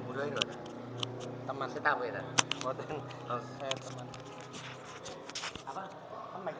Buru itu teman kita apa ya? Boten. Saya teman. Apa? Teman.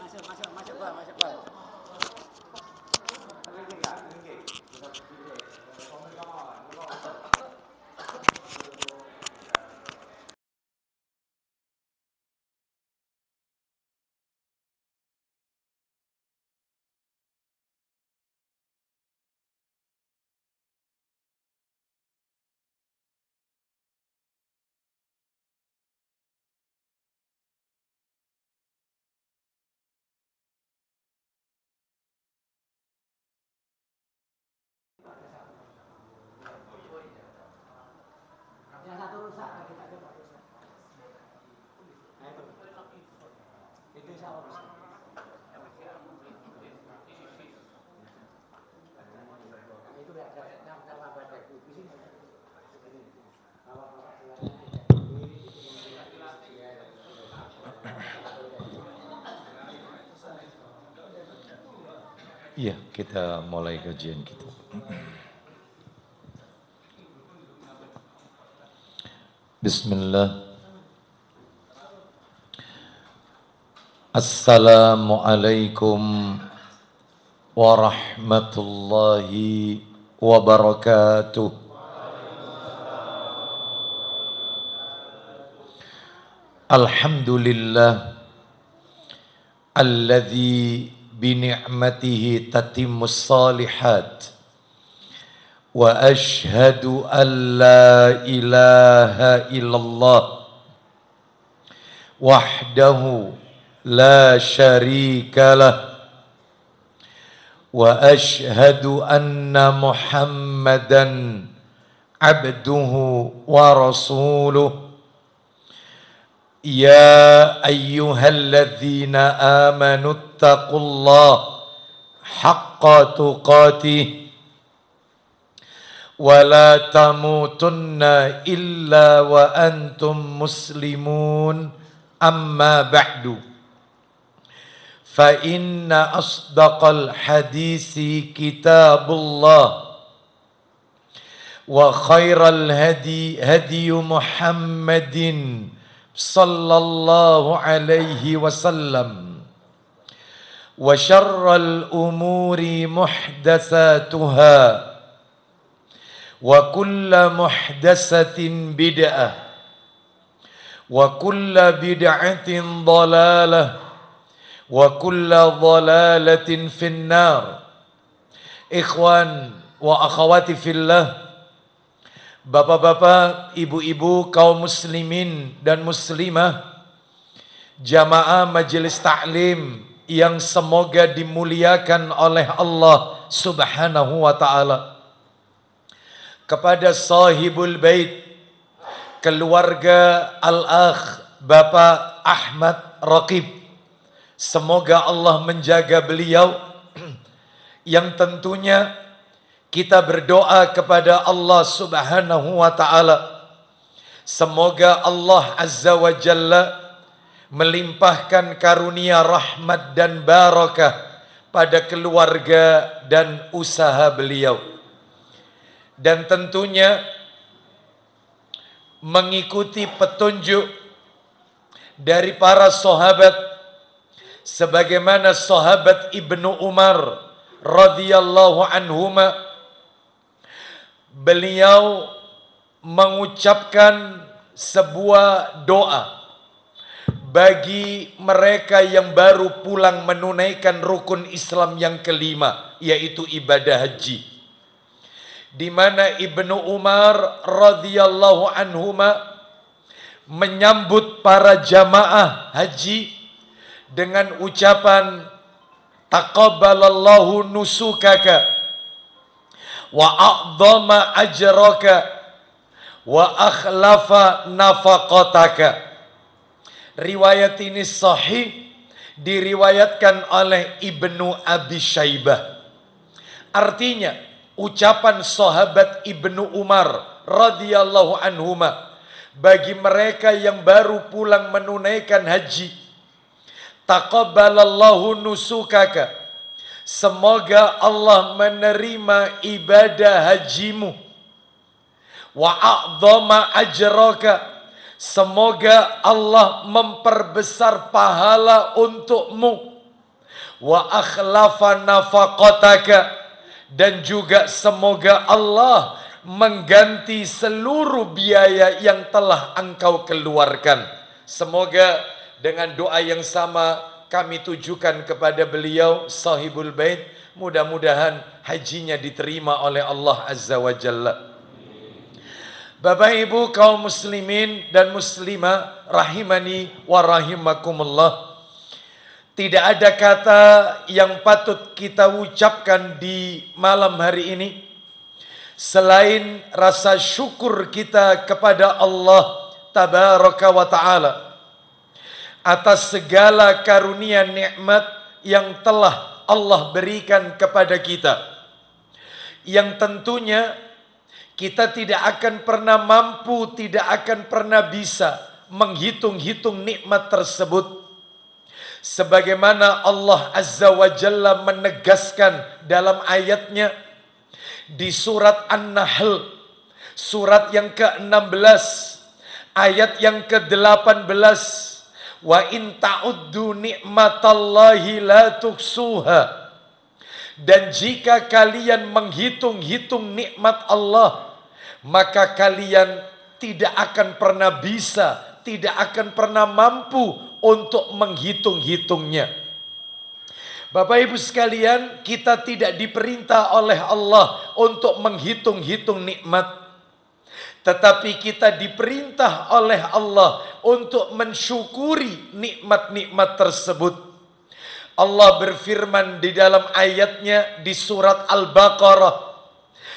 Masuk, Pak. Yang satu rusak, kita coba rusak. Nah itu sama rusak. Itu nama badak di sini. Iya, kita mulai kajian kita. Bismillah. Assalamualaikum warahmatullahi wabarakatuh. Alhamdulillah alladzi bini'matihi tatimmus salihat. وأشهد أن لا إله إلا الله وحده لا شريك له وأشهد أن محمدا عبده ورسوله يا أيها الذين آمنوا اتقوا الله حق تقاته ولا تموتن إلا وأنتم مسلمون أما بعد فإن أصدق الحديث كتاب الله وخير الهدي هدي محمد صلى الله عليه وسلم وشر الأمور محدثاتها وكل محدثة بدعة وكل بدعة ضلالة وكل ضلالة في النار. Ikhwan wa akhwati fillah, bapak-bapak, ibu-ibu, kaum muslimin dan muslimah, jamaah majelis taklim yang semoga dimuliakan oleh Allah Subhanahu wa taala. Kepada sahibul bait, keluarga al-akh Bapak Ahmad Raqib, semoga Allah menjaga beliau, yang tentunya kita berdoa kepada Allah Subhanahu wa taala, semoga Allah Azza wa Jalla melimpahkan karunia rahmat dan barakah pada keluarga dan usaha beliau. Dan tentunya mengikuti petunjuk dari para sahabat, sebagaimana sahabat Ibnu Umar radhiyallahu anhuma, beliau mengucapkan sebuah doa, bagi mereka yang baru pulang menunaikan rukun Islam yang kelima, yaitu ibadah haji. Di mana Ibnu Umar radhiyallahu anhuma menyambut para jamaah haji dengan ucapan taqabbalallahu nusukaka wa a'dhama ajraka wa akhlafa nafaqataka. Riwayat ini sahih, diriwayatkan oleh Ibnu Abi Syaibah. Artinya, ucapan sahabat Ibnu Umar radhiyallahu anhuma bagi mereka yang baru pulang menunaikan haji, taqabbalallahu nusukaka, semoga Allah menerima ibadah hajimu, wa a'dhama ajraka, semoga Allah memperbesar pahala untukmu, wa akhlafa nafaqataka, dan juga semoga Allah mengganti seluruh biaya yang telah engkau keluarkan. Semoga dengan doa yang sama kami tujukan kepada beliau sahibul bait, mudah-mudahan hajinya diterima oleh Allah Azza wa Jalla. Bapak Ibu kaum muslimin dan muslimah rahimani wa rahimakumullah. Tidak ada kata yang patut kita ucapkan di malam hari ini selain rasa syukur kita kepada Allah tabaraka wa taala atas segala karunia nikmat yang telah Allah berikan kepada kita, yang tentunya kita tidak akan pernah mampu, tidak akan pernah bisa menghitung-hitung nikmat tersebut. Sebagaimana Allah Azza wa Jalla menegaskan dalam ayatnya di surat An-Nahl, surat yang ke-16, ayat yang ke-18. Wa in ta'uddu ni'matallahi la tuksuha. Dan jika kalian menghitung-hitung nikmat Allah, maka kalian tidak akan pernah bisa, tidak akan pernah mampu untuk menghitung-hitungnya. Bapak Ibu sekalian, kita tidak diperintah oleh Allah untuk menghitung-hitung nikmat, tetapi kita diperintah oleh Allah untuk mensyukuri nikmat-nikmat tersebut. Allah berfirman di dalam ayatnya di surat Al-Baqarah,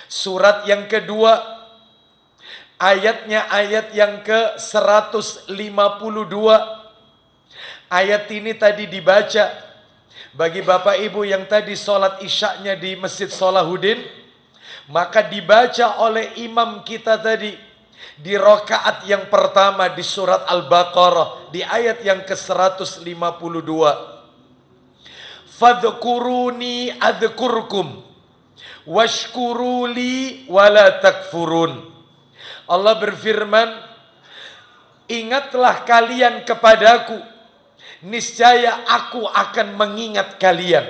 surat yang kedua, ayatnya ayat yang ke-152. Ayat ini tadi dibaca bagi Bapak Ibu yang tadi sholat isyaknya di Masjid Salahuddin, maka dibaca oleh imam kita tadi di rakaat yang pertama di surat Al-Baqarah di ayat yang ke-152. Fadhkuruni adhkurkum washkuruli wala takfurun. Allah berfirman, ingatlah kalian kepadaku, niscaya aku akan mengingat kalian.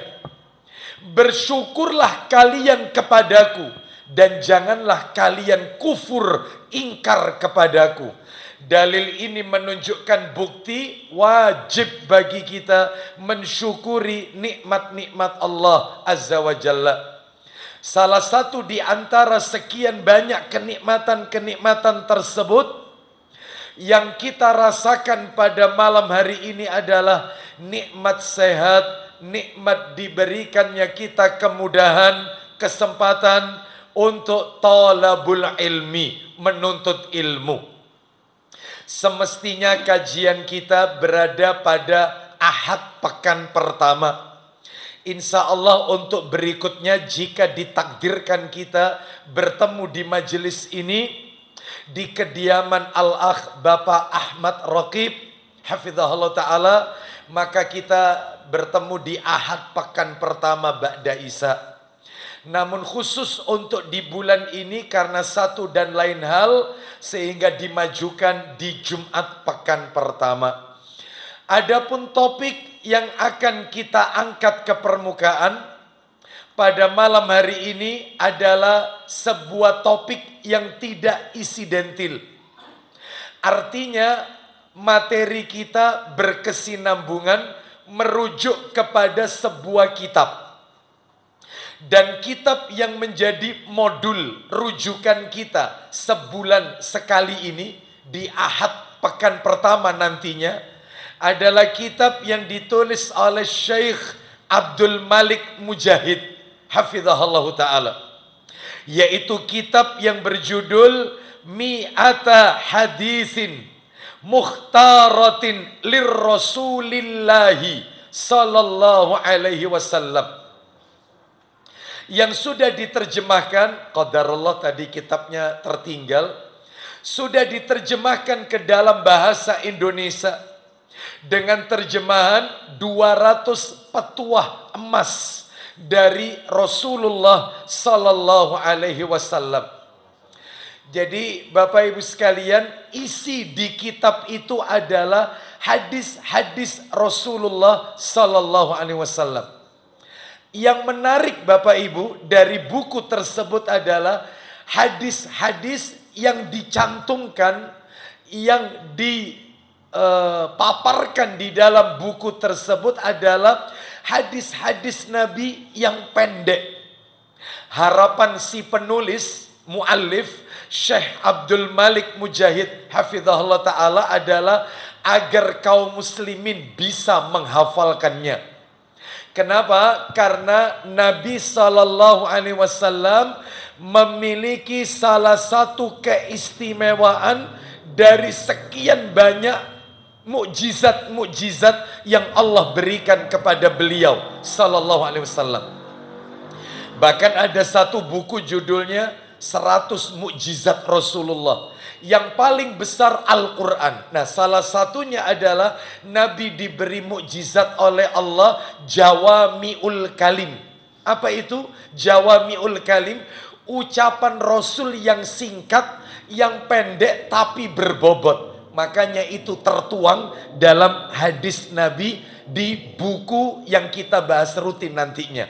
Bersyukurlah kalian kepadaku, dan janganlah kalian kufur, ingkar kepadaku. Dalil ini menunjukkan bukti wajib bagi kita mensyukuri nikmat-nikmat Allah Azza wa Jalla. Salah satu di antara sekian banyak kenikmatan-kenikmatan tersebut yang kita rasakan pada malam hari ini adalah nikmat sehat, nikmat diberikannya kita kemudahan, kesempatan untuk talabul ilmi, menuntut ilmu. Semestinya kajian kita berada pada Ahad pekan pertama. Insya Allah untuk berikutnya jika ditakdirkan kita bertemu di majelis ini di kediaman Al-Akh Bapak Ahmad Raqib hafizahullah ta'ala, maka kita bertemu di Ahad pekan pertama Ba'da Isya. Namun khusus untuk di bulan ini karena satu dan lain hal sehingga dimajukan di Jumat pekan pertama. Adapun topik yang akan kita angkat ke permukaan pada malam hari ini adalah sebuah topik yang tidak insidentil. Artinya materi kita berkesinambungan merujuk kepada sebuah kitab. Dan kitab yang menjadi modul rujukan kita sebulan sekali ini di Ahad pekan pertama nantinya adalah kitab yang ditulis oleh Syekh Abdul Malik Mujahid hafizahullah ta'ala, yaitu kitab yang berjudul Mi'ata Hadisin Mukhtaratin Lirrasulillahi Sallallahu Alaihi Wasallam, yang sudah diterjemahkan. Qadarullah tadi kitabnya tertinggal, sudah diterjemahkan ke dalam bahasa Indonesia dengan terjemahan 200 petuah emas dari Rasulullah Sallallahu Alaihi Wasallam. Jadi Bapak Ibu sekalian, isi di kitab itu adalah hadis-hadis Rasulullah Sallallahu Alaihi Wasallam. Yang menarik Bapak Ibu dari buku tersebut adalah hadis-hadis yang dicantumkan, yang dipaparkan di dalam buku tersebut adalah hadis-hadis Nabi yang pendek. Harapan si penulis, muallif Syekh Abdul Malik Mujahid hafizahullah ta'ala adalah agar kaum muslimin bisa menghafalkannya. Kenapa? Karena Nabi Sallallahu Alaihi Wasallam memiliki salah satu keistimewaan dari sekian banyak mukjizat-mukjizat yang Allah berikan kepada beliau Sallallahu Alaihi Wasallam. Bahkan ada satu buku judulnya 100 Mukjizat Rasulullah. Yang paling besar Al-Quran. Nah, salah satunya adalah Nabi diberi mukjizat oleh Allah Jawami'ul Kalim. Apa itu Jawami'ul Kalim? Ucapan Rasul yang singkat, yang pendek tapi berbobot. Makanya itu tertuang dalam hadis Nabi di buku yang kita bahas rutin nantinya.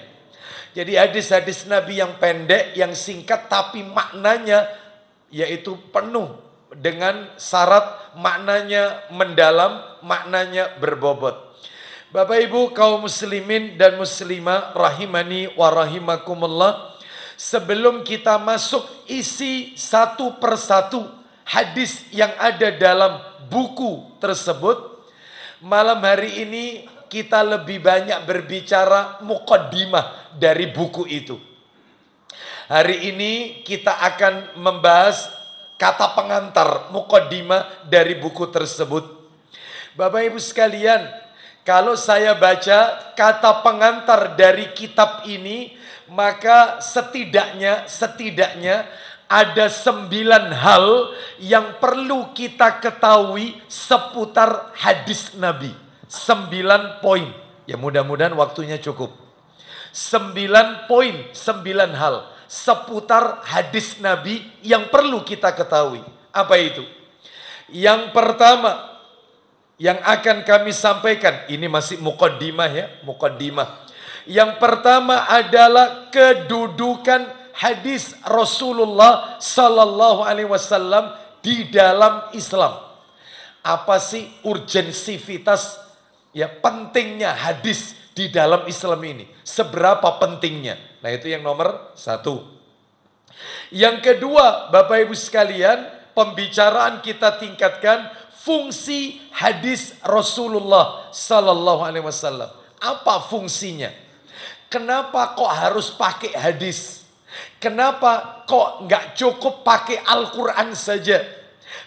Jadi hadis-hadis Nabi yang pendek, yang singkat tapi maknanya yaitu penuh dengan syarat, maknanya mendalam, maknanya berbobot. Bapak Ibu kaum muslimin dan muslimah rahimani wa rahimakumullah, sebelum kita masuk isi satu persatu hadis yang ada dalam buku tersebut, malam hari ini kita lebih banyak berbicara muqaddimah dari buku itu. Hari ini kita akan membahas kata pengantar, muqaddimah dari buku tersebut. Bapak Ibu sekalian, kalau saya baca kata pengantar dari kitab ini, maka setidaknya ada 9 hal yang perlu kita ketahui seputar hadis Nabi. 9 poin. Ya mudah-mudahan waktunya cukup. 9 poin, 9 hal seputar hadis Nabi yang perlu kita ketahui. Apa itu? Yang pertama yang akan kami sampaikan, ini masih muqaddimah ya, muqaddimah. Yang pertama adalah kedudukan hadis Rasulullah Sallallahu Alaihi Wasallam di dalam Islam. Apa sih urgensivitas, ya pentingnya hadis di dalam Islam ini? Seberapa pentingnya? Nah itu yang nomor 1. Yang kedua, Bapak Ibu sekalian, pembicaraan kita tingkatkan fungsi hadis Rasulullah Sallallahu Alaihi Wasallam. Apa fungsinya? Kenapa kok harus pakai hadis? Kenapa kok nggak cukup pakai Al-Quran saja?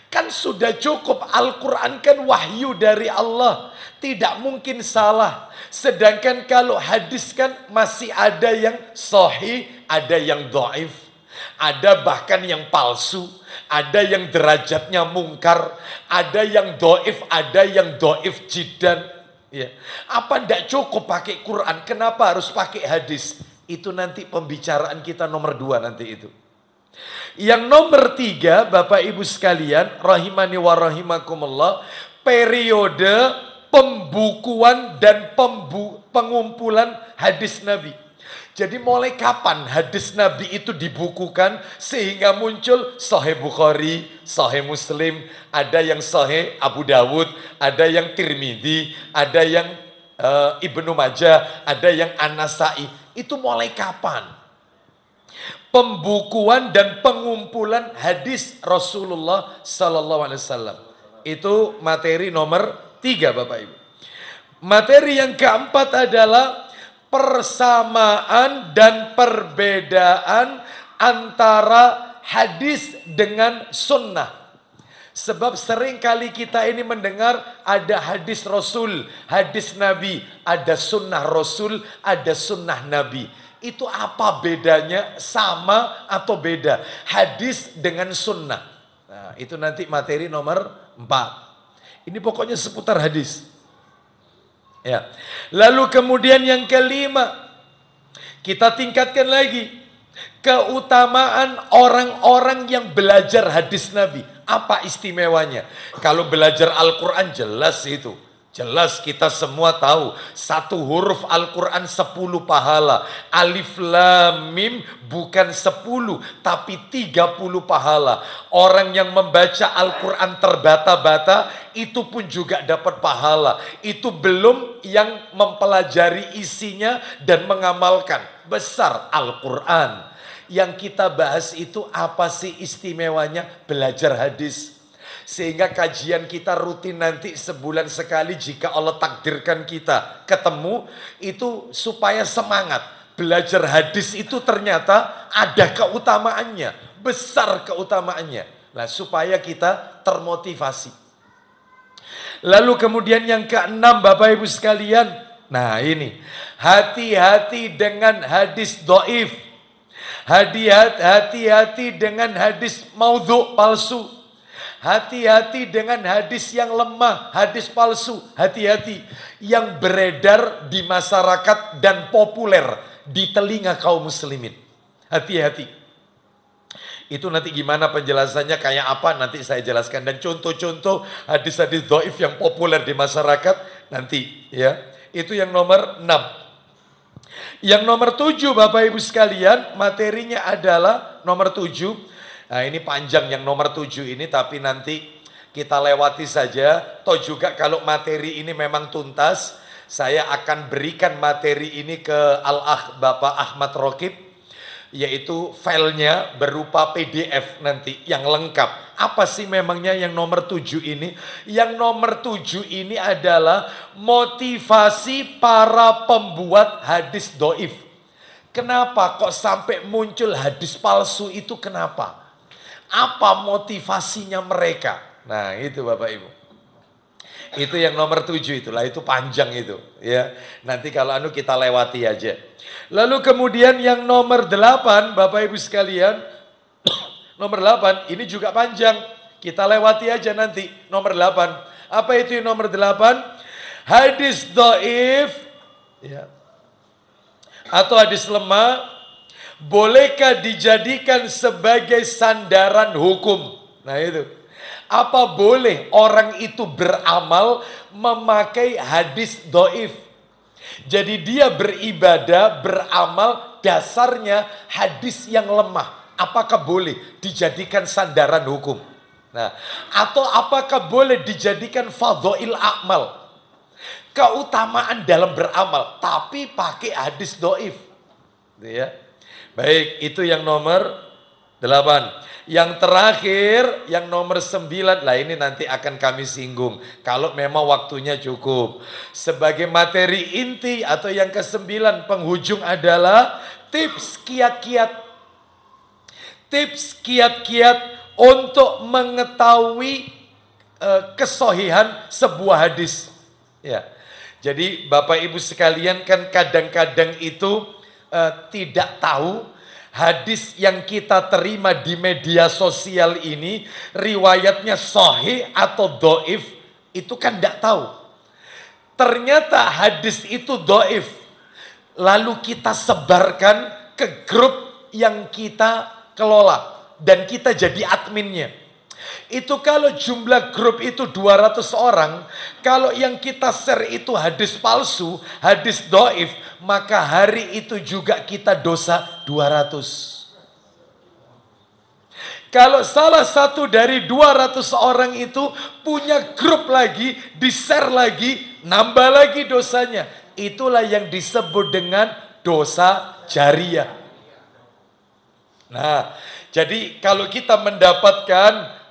Kan sudah cukup, Al-Quran kan wahyu dari Allah, tidak mungkin salah. Sedangkan kalau hadis kan masih ada yang sahih, ada yang dhaif, ada bahkan yang palsu, ada yang derajatnya mungkar, ada yang dhaif, ada yang dhaif jiddan. Ya. Apa ndak cukup pakai Quran? Kenapa harus pakai hadis? Itu nanti pembicaraan kita nomor 2 nanti itu. Yang nomor 3, Bapak Ibu sekalian, rahimani wa rahimakumullah, periode pembukuan dan pengumpulan hadis Nabi. Jadi mulai kapan hadis Nabi itu dibukukan sehingga muncul Sahih Bukhari, Sahih Muslim, ada yang Sahih Abu Dawud, ada yang Tirmidzi, ada yang Ibnu Majah, ada yang An-Nasai. Itu mulai kapan? Pembukuan dan pengumpulan hadis Rasulullah Sallallahu Alaihi Wasallam. Itu materi nomor 3, Bapak Ibu. Materi yang keempat adalah persamaan dan perbedaan antara hadis dengan sunnah. Sebab seringkali kita ini mendengar ada hadis Rasul, hadis Nabi, ada sunnah Rasul, ada sunnah Nabi. Itu apa bedanya? Sama atau beda? Hadis dengan sunnah. Nah, itu nanti materi nomor 4. Ini pokoknya seputar hadis. Ya. Lalu kemudian yang kelima, kita tingkatkan lagi keutamaan orang-orang yang belajar hadis Nabi. Apa istimewanya? Kalau belajar Al-Quran jelas itu. Jelas kita semua tahu. Satu huruf Al-Quran 10 pahala. Alif Lam Mim bukan 10 tapi 30 pahala. Orang yang membaca Al-Quran terbata-bata itu pun juga dapat pahala. Itu belum yang mempelajari isinya dan mengamalkan. Besar Al-Quran. Yang kita bahas itu apa sih istimewanya belajar hadis. Sehingga kajian kita rutin nanti sebulan sekali jika Allah takdirkan kita ketemu. Itu supaya semangat. Belajar hadis itu ternyata ada keutamaannya. Besar keutamaannya. Nah, supaya kita termotivasi. Lalu kemudian yang keenam, Bapak Ibu sekalian. Nah ini. Hati-hati dengan hadis dhaif. Hati-hati dengan hadis maudhu, palsu. Hati-hati dengan hadis yang lemah, hadis palsu. Hati-hati yang beredar di masyarakat dan populer di telinga kaum muslimin. Hati-hati. Itu nanti gimana penjelasannya, kayak apa nanti saya jelaskan. Dan contoh-contoh hadis-hadis dhaif yang populer di masyarakat nanti ya. Itu yang nomor 6. Yang nomor 7 Bapak Ibu sekalian, materinya adalah nomor 7. Nah ini panjang yang nomor 7 ini, tapi nanti kita lewati saja. Toh juga kalau materi ini memang tuntas, saya akan berikan materi ini ke Al-Akh Bapak Ahmad Rokib, yaitu filenya berupa PDF nanti yang lengkap. Apa sih memangnya yang nomor 7 ini? Yang nomor 7 ini adalah motivasi para pembuat hadis dhaif. Kenapa kok sampai muncul hadis palsu itu, kenapa? Apa motivasinya mereka? Nah itu Bapak Ibu. Itu yang nomor 7 itulah, itu panjang itu ya. Nanti kalau kita lewati aja. Lalu kemudian yang nomor 8 Bapak Ibu sekalian. Nomor 8 ini juga panjang. Kita lewati aja nanti. Nomor 8. Apa itu yang nomor 8? Hadis dhaif ya, atau hadis lemah bolehkah dijadikan sebagai sandaran hukum? Nah itu. Apa boleh orang itu beramal memakai hadis dhaif? Jadi dia beribadah, beramal dasarnya hadis yang lemah. Apakah boleh dijadikan sandaran hukum? Nah, atau apakah boleh dijadikan fadhail a'mal? Keutamaan dalam beramal, tapi pakai hadis dhaif. Ya. Baik, itu yang nomor 8. Yang terakhir, yang nomor 9. Lah ini nanti akan kami singgung. Kalau memang waktunya cukup. Sebagai materi inti atau yang ke-9 penghujung adalah tips kiat-kiat. Tips kiat-kiat untuk mengetahui kesohihan sebuah hadis. Ya. Jadi Bapak Ibu sekalian kan kadang-kadang itu tidak tahu hadis yang kita terima di media sosial ini riwayatnya sahih atau dhaif, itu kan tidak tahu. Ternyata hadis itu dhaif. Lalu kita sebarkan ke grup yang kita kelola dan kita jadi adminnya. Itu kalau jumlah grup itu 200 orang, kalau yang kita share itu hadis palsu, hadis doif, maka hari itu juga kita dosa 200. Kalau salah satu dari 200 orang itu punya grup lagi, di-share lagi, nambah lagi dosanya. Itulah yang disebut dengan dosa jariah. Nah, jadi kalau kita mendapatkan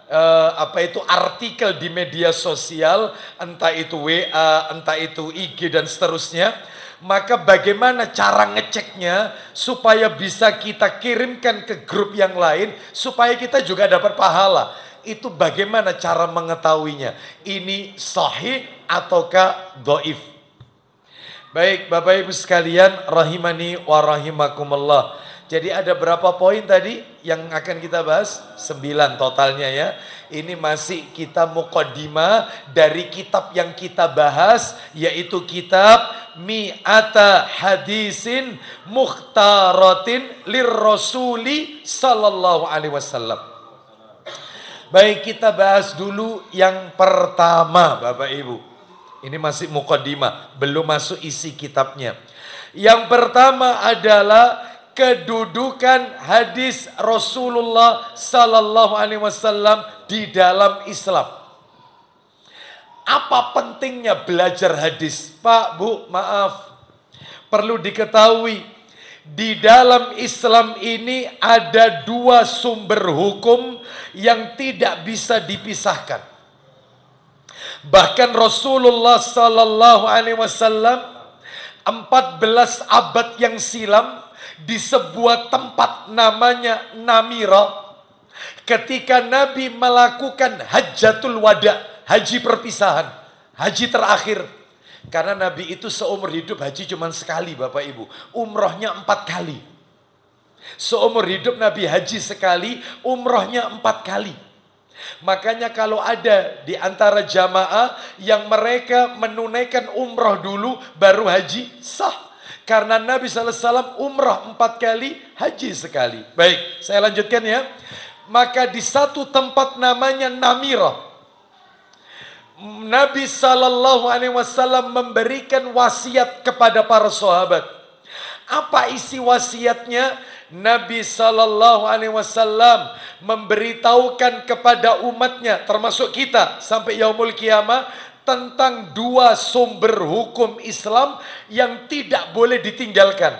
artikel di media sosial, entah itu WA, entah itu IG dan seterusnya, maka bagaimana cara ngeceknya supaya bisa kita kirimkan ke grup yang lain supaya kita juga dapat pahala. Itu bagaimana cara mengetahuinya? Ini sahih ataukah dhaif? Baik Bapak Ibu sekalian, rahimani wa rahimakumullah. Jadi ada berapa poin tadi yang akan kita bahas? 9 totalnya ya. Ini masih kita muqaddimah dari kitab yang kita bahas, yaitu kitab Mi'ata Hadisin Mukhtaratin Lirrasuli Sallallahu Alaihi Wasallam. Baik, kita bahas dulu yang pertama Bapak Ibu. Ini masih muqaddimah, belum masuk isi kitabnya. Yang pertama adalah kedudukan hadis Rasulullah Sallallahu Alaihi Wasallam di dalam Islam. Apa pentingnya belajar hadis? Pak, Bu, maaf. Perlu diketahui, di dalam Islam ini ada 2 sumber hukum yang tidak bisa dipisahkan. Bahkan Rasulullah Sallallahu Alaihi Wasallam 14 abad yang silam di sebuah tempat namanya Namira, ketika Nabi melakukan Hajjatul Wada, haji perpisahan, haji terakhir. Karena Nabi itu seumur hidup haji cuma sekali Bapak Ibu, umrohnya 4 kali. Seumur hidup Nabi haji sekali, umrohnya 4 kali. Makanya kalau ada di antara jamaah yang mereka menunaikan umroh dulu baru haji, sah. Karena Nabi SAW umrah 4 kali, haji sekali. Baik, saya lanjutkan ya. Maka di satu tempat namanya Namira, Nabi SAW memberikan wasiat kepada para sahabat. Apa isi wasiatnya? Nabi SAW memberitahukan kepada umatnya, termasuk kita sampai yaumul kiamah, tentang 2 sumber hukum Islam yang tidak boleh ditinggalkan.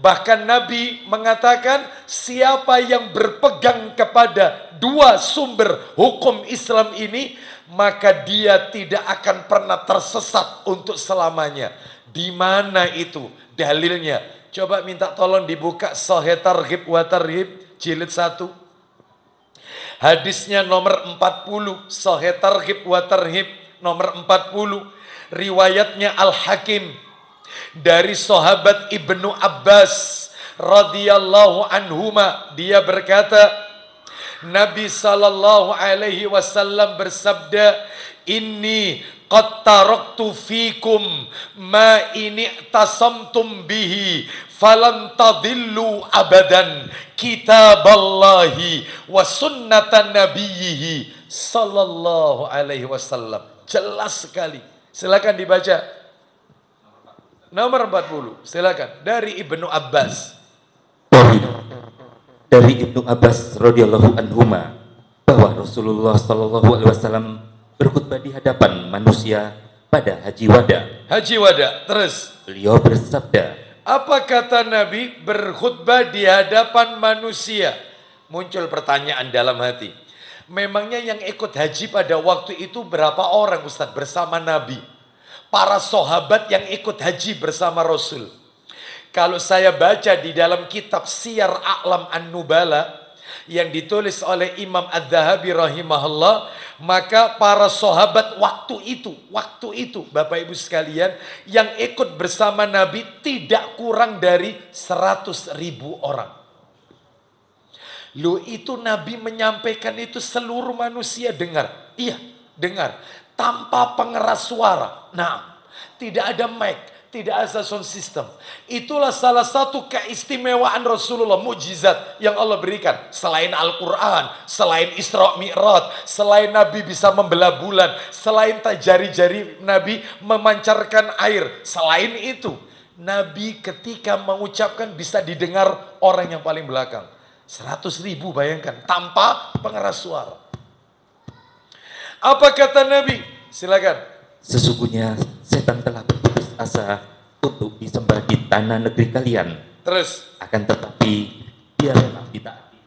Bahkan Nabi mengatakan, siapa yang berpegang kepada 2 sumber hukum Islam ini, maka dia tidak akan pernah tersesat untuk selamanya. Di mana itu dalilnya? Coba minta tolong dibuka Sahih Targhib wa Tarhib jilid 1. Hadisnya nomor 40, Sahih Targhib wa Tarhib nomor 40, riwayatnya Al-Hakim dari sahabat Ibnu Abbas radhiyallahu anhuma, dia berkata, Nabi sallallahu alaihi wasallam bersabda, inni qad taraktu fikum ma ini tasamtum bihi falan tadillu abadan kitaballahi wa sunnatan nabiyhi sallallahu alaihi wasallam. Jelas sekali. Silakan dibaca. Nomor 40. Silakan. Dari Ibnu Abbas. Dari Ibnu Abbas radhiyallahu anhuma bahwa Rasulullah sallallahu alaihi wasallam berkhutbah di hadapan manusia pada Haji Wada. Haji Wada. Terus. Beliau bersabda. Apa kata Nabi berkhutbah di hadapan manusia? Muncul pertanyaan dalam hati. Memangnya yang ikut haji pada waktu itu berapa orang Ustadz bersama Nabi? Para sahabat yang ikut haji bersama Rasul. Kalau saya baca di dalam kitab Siyar A'lam An-Nubala yang ditulis oleh Imam Adz-Dzahabi rahimahullah, maka para sahabat waktu itu Bapak Ibu sekalian yang ikut bersama Nabi tidak kurang dari 100.000 orang. Loh, itu Nabi menyampaikan itu seluruh manusia dengar. Iya, dengar. Tanpa pengeras suara. Nah, tidak ada mic, Tidak ada sound system. Itulah salah satu keistimewaan Rasulullah, mukjizat yang Allah berikan. Selain Al-Quran, selain Isra Mi'raj, selain Nabi bisa membelah bulan, selain jari-jari Nabi memancarkan air. Selain itu, Nabi ketika mengucapkan bisa didengar orang yang paling belakang. 100.000 bayangkan, tanpa pengeras suara. Apa kata Nabi? Silakan. Sesungguhnya setan telah berputus asa untuk disembah di tanah negeri kalian. Terus. Akan tetapi dia rela ditaati.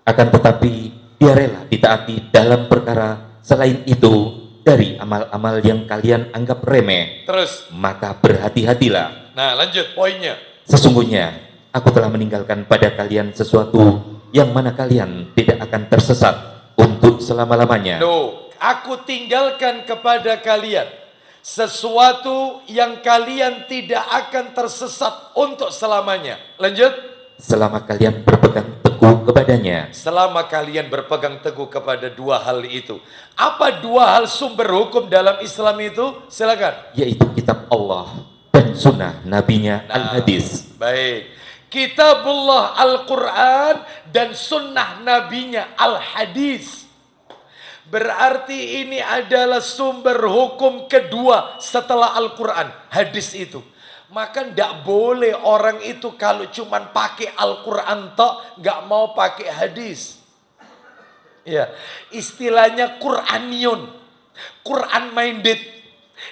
Akan tetapi dia rela ditaati dalam perkara selain itu dari amal-amal yang kalian anggap remeh. Terus. Maka berhati-hatilah. Nah, lanjut poinnya. Sesungguhnya aku telah meninggalkan pada kalian sesuatu yang mana kalian tidak akan tersesat untuk selama-lamanya. No. Aku tinggalkan kepada kalian sesuatu yang kalian tidak akan tersesat untuk selamanya. Lanjut. Selama kalian berpegang teguh kepadanya. Selama kalian berpegang teguh kepada dua hal itu. Apa dua hal sumber hukum dalam Islam itu? Silakan. Yaitu kitab Allah dan sunnah nabinya al-hadis. Baik. Kitabullah Al-Quran dan sunnah nabinya al-hadis. Berarti ini adalah sumber hukum kedua setelah Al-Quran, hadis itu. Maka tidak boleh orang itu kalau cuman pakai Al-Quran tok, nggak mau pakai hadis. Ya, istilahnya Qur'anion, Quran minded.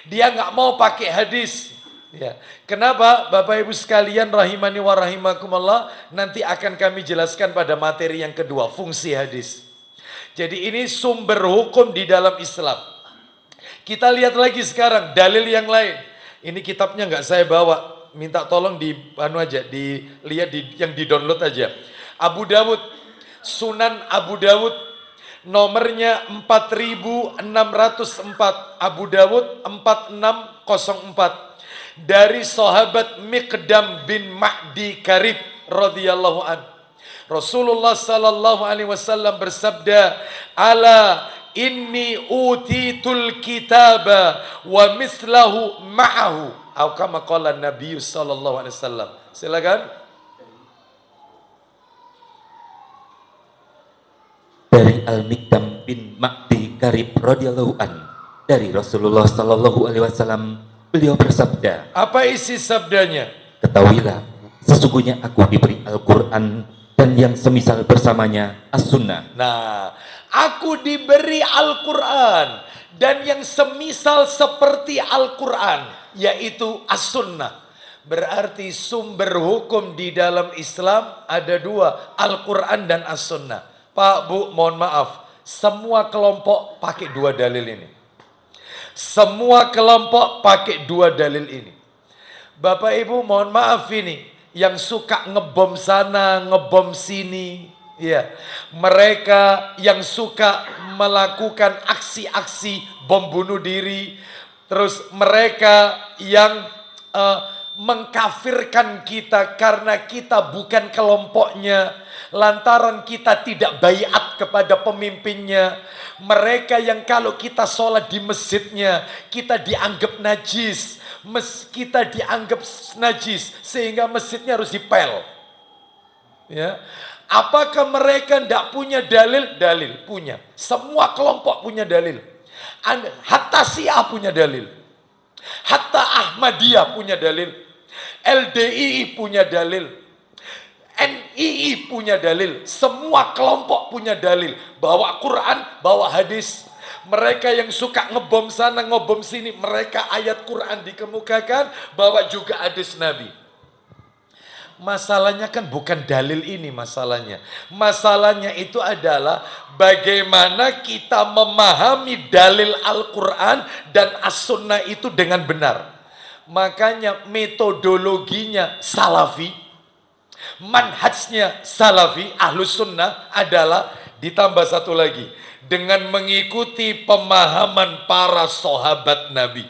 Dia nggak mau pakai hadis. Ya. Kenapa? Bapak Ibu sekalian rahimani wa rahimakumullah, nanti akan kami jelaskan pada materi yang kedua, fungsi hadis. Jadi ini sumber hukum di dalam Islam. Kita lihat lagi sekarang dalil yang lain. Ini kitabnya nggak saya bawa, minta tolong dilihat yang di download aja. Abu Dawud, Sunan Abu Dawud, nomornya 4604. Abu Dawud 4604 dari sahabat Miqdam bin Ma'di Karib radhiyallahu anhu. Rasulullah sallallahu alaihi wasallam bersabda, "Ala inni utitul kitaba wa mislahu ma'ahu." Atau kama qala Nabi sallallahu alaihi wasallam. Silakan. Dari Al-Miqdam bin Ma'di Karib radhiyallahu an, dari Rasulullah sallallahu alaihi wasallam, beliau bersabda. Apa isi sabdanya? Ketahuilah, sesungguhnya aku diberi Al-Quran dan yang semisal bersamanya as-sunnah. Nah, aku diberi Al-Quran dan yang semisal seperti Al-Quran, yaitu as-sunnah. Berarti sumber hukum di dalam Islam ada dua, Al-Quran dan as-sunnah. Pak, Bu, mohon maaf, semua kelompok pakai dua dalil ini. Semua kelompok pakai dua dalil ini. Bapak Ibu mohon maaf ini, yang suka ngebom sana, ngebom sini, ya. Mereka yang suka melakukan aksi-aksi bom bunuh diri, terus mereka yang mengkafirkan kita karena kita bukan kelompoknya, lantaran kita tidak baiat kepada pemimpinnya. Mereka yang kalau kita sholat di masjidnya, kita dianggap najis, kita dianggap najis sehingga masjidnya harus dipel. Ya. Apakah mereka tidak punya dalil? Dalil, punya. Semua kelompok punya dalil. Hatta Syiah punya dalil. Hatta Ahmadiyah punya dalil. LDII punya dalil. NII punya dalil. Semua kelompok punya dalil. Bawa Quran, bawa hadis. Mereka yang suka ngebom sana, ngebom sini, mereka ayat Quran dikemukakan, bawa juga hadis Nabi. Masalahnya kan bukan dalil ini masalahnya. Masalahnya itu adalah bagaimana kita memahami dalil Al-Quran dan As-Sunnah itu dengan benar. Makanya metodologinya salafi, manhajnya salafi, ahlus sunnah adalah ditambah satu lagi. Dengan mengikuti pemahaman para sahabat Nabi.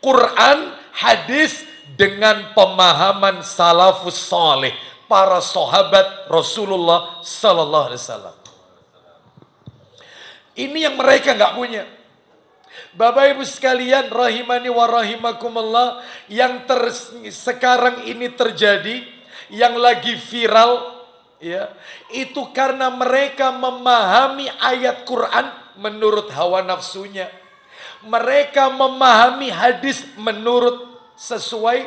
Quran, hadis, dengan pemahaman salafus saleh, para sahabat Rasulullah sallallahu alaihi wasallam. Ini yang mereka nggak punya. Bapak Ibu sekalian rahimani wa rahimakumullah, yang sekarang ini terjadi, yang lagi viral ya, itu karena mereka memahami ayat Quran menurut hawa nafsunya. Mereka memahami hadis menurut sesuai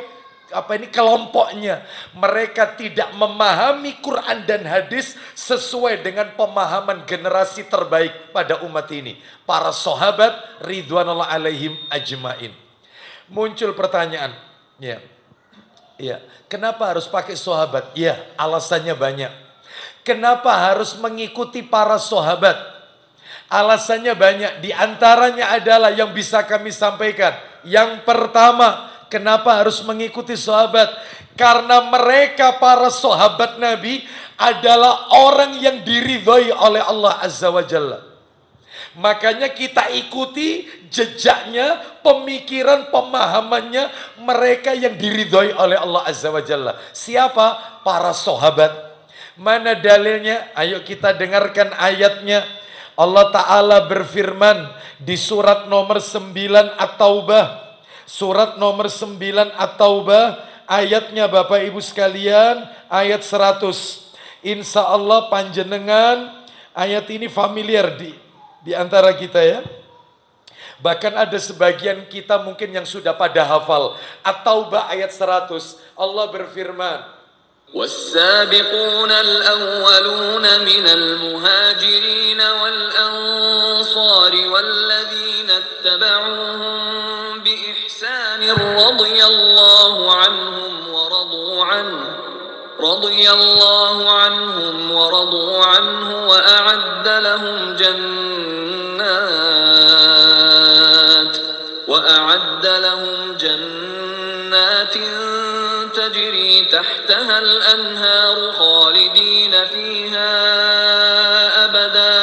kelompoknya. Mereka tidak memahami Quran dan hadis sesuai dengan pemahaman generasi terbaik pada umat ini, para sahabat ridwanullah alaihim ajmain. Muncul pertanyaan, ya, kenapa harus pakai sahabat? Ya, alasannya banyak. Kenapa harus mengikuti para sahabat? Alasannya banyak. Di antaranya adalah yang bisa kami sampaikan. Yang pertama, kenapa harus mengikuti sahabat? Karena mereka para sahabat Nabi adalah orang yang diridhoi oleh Allah Azza wa Jalla. Makanya kita ikuti jejaknya, pemikiran, pemahamannya mereka yang diridhoi oleh Allah Azza wa Jalla. Siapa? Para sahabat. Mana dalilnya? Ayo kita dengarkan ayatnya. Allah Ta'ala berfirman di surat nomor 9 At-Taubah. Surat nomor 9 At-Taubah, ayatnya Bapak Ibu sekalian, ayat 100. Insya Allah panjenengan ayat ini familiar di antara kita ya. Bahkan ada sebagian kita mungkin yang sudah pada hafal. At-Taubah ayat 100. Allah berfirman, والسابقون الأولون من المهاجرين والأنصار والذين اتبعوهم بإحسان رضي الله عنهم ورضوا عنه وأعد لهم جنات تجري تحتها الأنهار خالدين فيها أبدا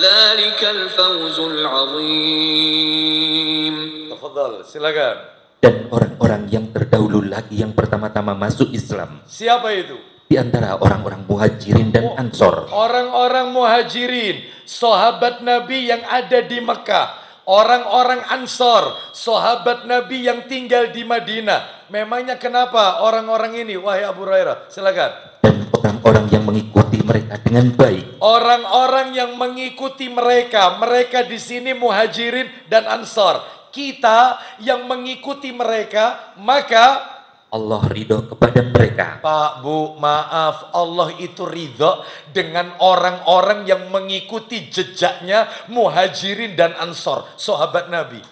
ذلك الفوز العظيم. Tafadhal, silakan. Dan orang-orang yang terdahulu lagi yang pertama-tama masuk Islam. Siapa itu? Di antara orang-orang muhajirin dan ansor. Orang-orang muhajirin, sahabat Nabi yang ada di Mekah. Orang-orang ansor, sahabat Nabi yang tinggal di Madinah. Memangnya kenapa orang-orang ini? Wahai Abu Hurairah, silakan. Dan orang-orang yang mengikuti mereka dengan baik. Orang-orang yang mengikuti mereka. Mereka di sini muhajirin dan ansor. Kita yang mengikuti mereka, maka Allah ridho kepada mereka. Pak, Bu, maaf, Allah itu ridho dengan orang-orang yang mengikuti jejaknya muhajirin dan ansor, sahabat Nabi.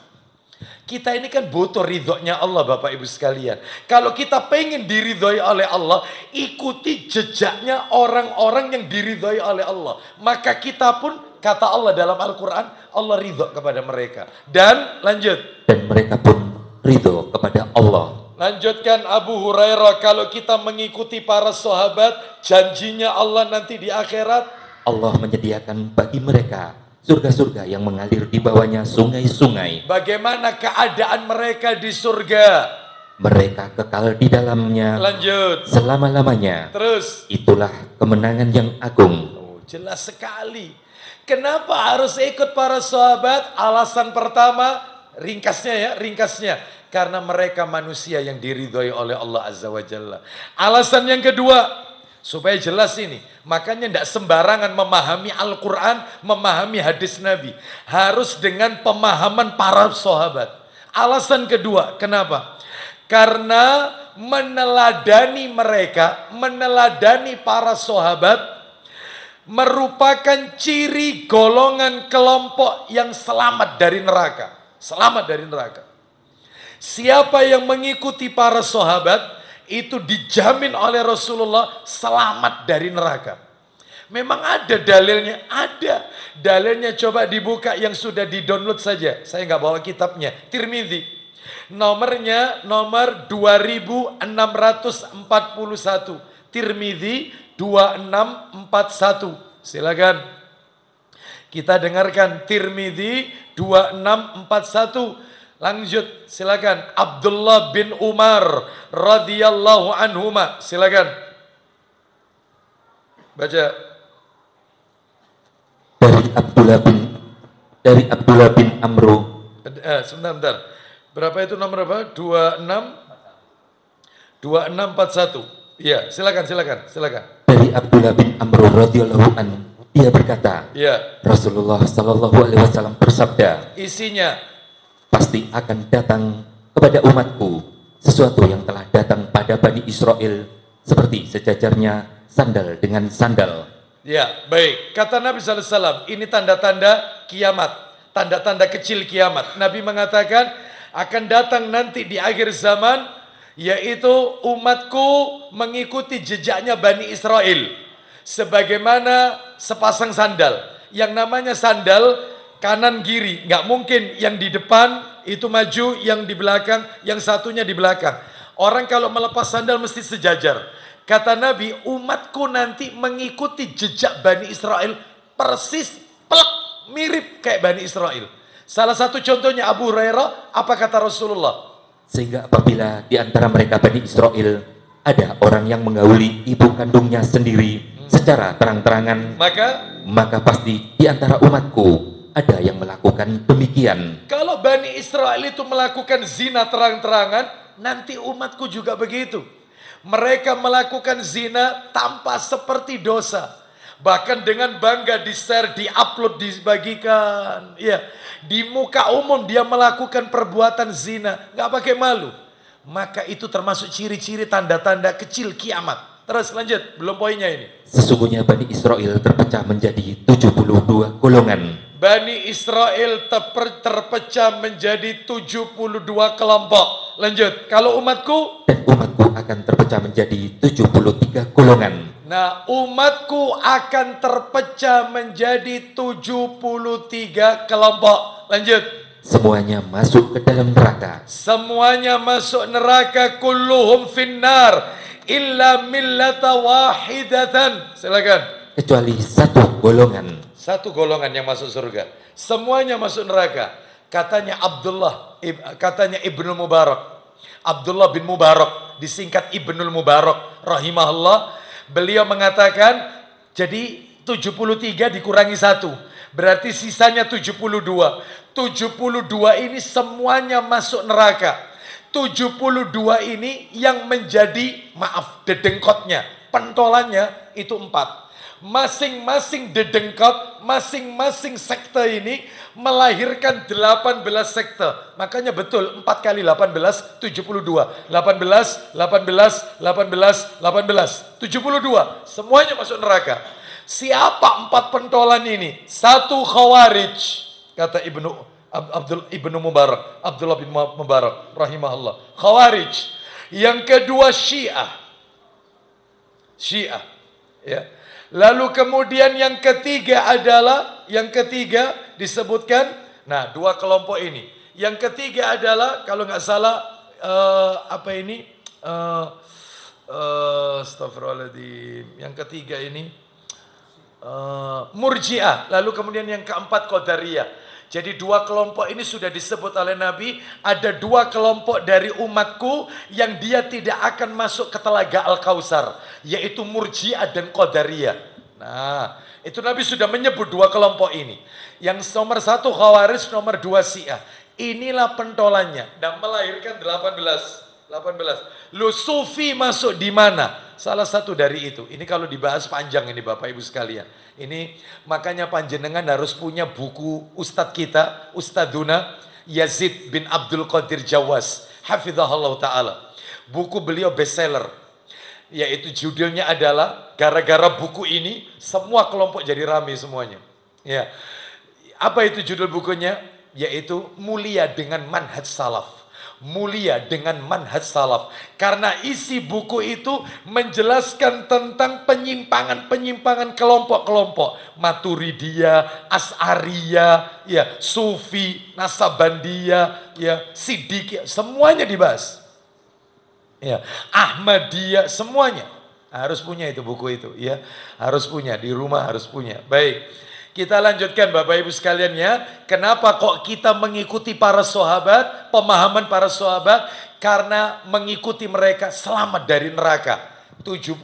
Kita ini kan butuh ridhonya Allah Bapak Ibu sekalian. Kalau kita pengen diridhoi oleh Allah, ikuti jejaknya orang-orang yang diridhoi oleh Allah. Maka kita pun, kata Allah dalam Al-Quran, Allah ridho kepada mereka. Dan lanjut. Dan mereka pun ridho kepada Allah. Lanjutkan Abu Hurairah, kalau kita mengikuti para sahabat, janjinya Allah nanti di akhirat, Allah menyediakan bagi mereka surga-surga yang mengalir di bawahnya sungai-sungai. Bagaimana keadaan mereka di surga? Mereka kekal di dalamnya. Lanjut. Selama-lamanya. Terus. Itulah kemenangan yang agung. Oh, jelas sekali. Kenapa harus ikut para sahabat? Alasan pertama, ringkasnya. Karena mereka manusia yang diridhoi oleh Allah Azza wa Jalla. Alasan yang kedua, supaya jelas ini. Makanya tidak sembarangan memahami Al-Quran, memahami hadis Nabi. Harus dengan pemahaman para sahabat. Alasan kedua, kenapa? Karena meneladani mereka, meneladani para sahabat, merupakan ciri golongan kelompok yang selamat dari neraka. Selamat dari neraka. Siapa yang mengikuti para sahabat, itu dijamin oleh Rasulullah selamat dari neraka. Memang ada dalilnya? Ada. Dalilnya coba dibuka yang sudah di-download saja. Saya nggak bawa kitabnya. Tirmidzi. Nomornya nomor 2641. Tirmidzi 2641. Silakan. Kita dengarkan Tirmidzi 2641. Lanjut, silakan. Abdullah bin Umar radhiyallahu anhuma, silakan. Baca. Dari Abdullah bin Amru Sebentar. Berapa itu nomor apa? 2641. Iya, silakan. Dari Abdullah bin Amr radhiyallahu an, dia berkata, Iya. Rasulullah sallallahu alaihi wasallam bersabda, Isinya, pasti akan datang kepada umatku sesuatu yang telah datang pada Bani Israel, seperti sejajarnya sandal dengan sandal. ya, baik. Kata Nabi SAW, ini tanda-tanda kiamat, tanda-tanda kecil kiamat. Nabi mengatakan akan datang nanti di akhir zaman, yaitu umatku mengikuti jejaknya Bani Israel, sebagaimana sepasang sandal. Yang namanya sandal kanan kiri, nggak mungkin yang di depan itu maju, yang di belakang, yang satunya di belakang. Orang kalau melepas sandal mesti sejajar. Kata Nabi, umatku nanti mengikuti jejak Bani Israel persis, plek, mirip kayak Bani Israel. Salah satu contohnya Abu Hurairah, apa kata Rasulullah? Sehingga apabila di antara mereka Bani Israel ada orang yang menggauli ibu kandungnya sendiri secara terang-terangan, maka pasti di antara umatku ada yang melakukan demikian. Kalau Bani Israel itu melakukan zina terang-terangan, nanti umatku juga begitu. Mereka melakukan zina tanpa seperti dosa. Bahkan dengan bangga di-share, di-upload, dibagikan. Ya, di muka umum dia melakukan perbuatan zina, nggak pakai malu. Maka itu termasuk ciri-ciri tanda-tanda kecil kiamat. Terus lanjut, belum poinnya ini. Sesungguhnya Bani Israel terpecah menjadi 72 golongan. Bani Israel terpecah menjadi 72 kelompok. Lanjut, kalau umatku? Dan umatku akan terpecah menjadi 73 golongan. Nah, umatku akan terpecah menjadi 73 kelompok. Lanjut. Semuanya masuk ke dalam neraka. Semuanya masuk neraka, kulluhum finnar illa millata wahidatan. Silakan. Kecuali satu golongan. Satu golongan yang masuk surga. Semuanya masuk neraka. Katanya Ibnul Mubarak. Abdullah bin Mubarak, disingkat Ibnul Mubarak rahimahullah. Beliau mengatakan, jadi 73 dikurangi 1, berarti sisanya 72. 72 ini semuanya masuk neraka. 72 ini yang menjadi, maaf, dedengkotnya, pentolannya itu 4. Masing-masing dedengkot, masing-masing sekte ini melahirkan 18 sekte. Makanya betul 4 kali 18, 72. 18, 72. Semuanya masuk neraka. Siapa 4 pentolan ini? 1 Khawarij, kata Ibnu Mubarak, Abdullah bin Mubarak rahimahullah. Khawarij. Yang kedua Syiah. Ya. Lalu kemudian yang ketiga disebutkan, nah 2 kelompok ini. Yang ketiga adalah kalau nggak salah astagfirullahaladzim. Yang ketiga ini Murji'ah. Lalu kemudian yang keempat Qadariyah. Jadi 2 kelompok ini sudah disebut oleh Nabi. Ada 2 kelompok dari umatku yang dia tidak akan masuk ke telaga Al-Kautsar, yaitu Murji'ah dan Qadariyah. Nah, itu Nabi sudah menyebut 2 kelompok ini. Yang nomor 1 Khawarij, nomor 2 Syiah. Inilah pentolannya dan melahirkan 18. Lu Sufi masuk di mana? Salah satu dari itu. Ini kalau dibahas panjang ini Bapak Ibu sekalian. Ini makanya panjenengan harus punya buku Ustadz kita, Ustadzuna Yazid bin Abdul Qadir Jawas, hafizahullah ta'ala. Buku beliau bestseller, yaitu judulnya adalah, gara-gara buku ini semua kelompok jadi rame semuanya. Ya. Apa itu judul bukunya? Yaitu Mulia dengan Manhaj Salaf. Mulia dengan manhaj salaf. Karena isi buku itu menjelaskan tentang penyimpangan-penyimpangan kelompok-kelompok. Maturidiyah, As'ariyah, ya, Sufi, Nasabandiyah, ya, Siddiqiyah, semuanya dibahas. Ya, Ahmadiyah, semuanya. Harus punya itu buku itu, ya. Harus punya, di rumah harus punya. Baik. Kita lanjutkan Bapak Ibu sekalian ya. Kenapa kok kita mengikuti para sahabat, pemahaman para sahabat? Karena mengikuti mereka selamat dari neraka. 72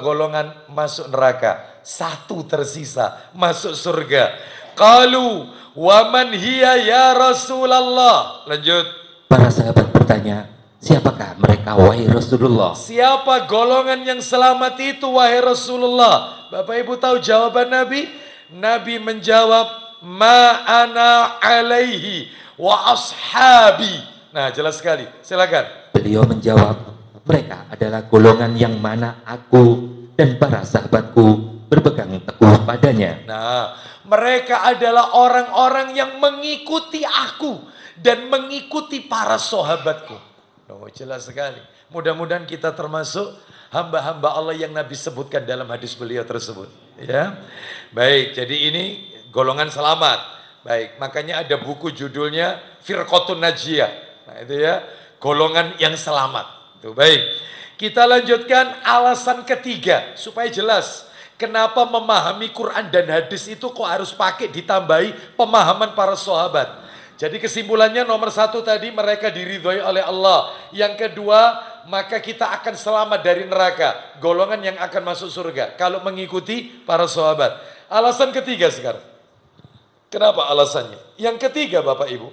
golongan masuk neraka, 1 tersisa masuk surga. Qalu Waman hiya ya Rasulullah. Lanjut. Para sahabat bertanya, siapakah mereka wahai Rasulullah? Siapa golongan yang selamat itu wahai Rasulullah? Bapak Ibu tahu jawaban Nabi? Nabi menjawab, ma ana alaihi wa ashabi. Nah, jelas sekali. Silakan. Beliau menjawab, mereka adalah golongan yang mana aku dan para sahabatku berpegang teguh padanya. Nah, mereka adalah orang-orang yang mengikuti aku dan mengikuti para sahabatku. Oh, jelas sekali. Mudah-mudahan kita termasuk hamba-hamba Allah yang Nabi sebutkan dalam hadis beliau tersebut. Ya, baik. Jadi ini golongan selamat. Baik, makanya ada buku judulnya Firqatun Najiyah. Nah, itu ya, golongan yang selamat. Tuh, baik. Kita lanjutkan alasan ketiga supaya jelas kenapa memahami Quran dan hadis itu kok harus pakai ditambahi pemahaman para sahabat. Jadi kesimpulannya nomor satu tadi, mereka diridhoi oleh Allah. Yang kedua, maka kita akan selamat dari neraka. Golongan yang akan masuk surga kalau mengikuti para sahabat. Alasan ketiga sekarang. Kenapa alasannya? Yang ketiga Bapak Ibu.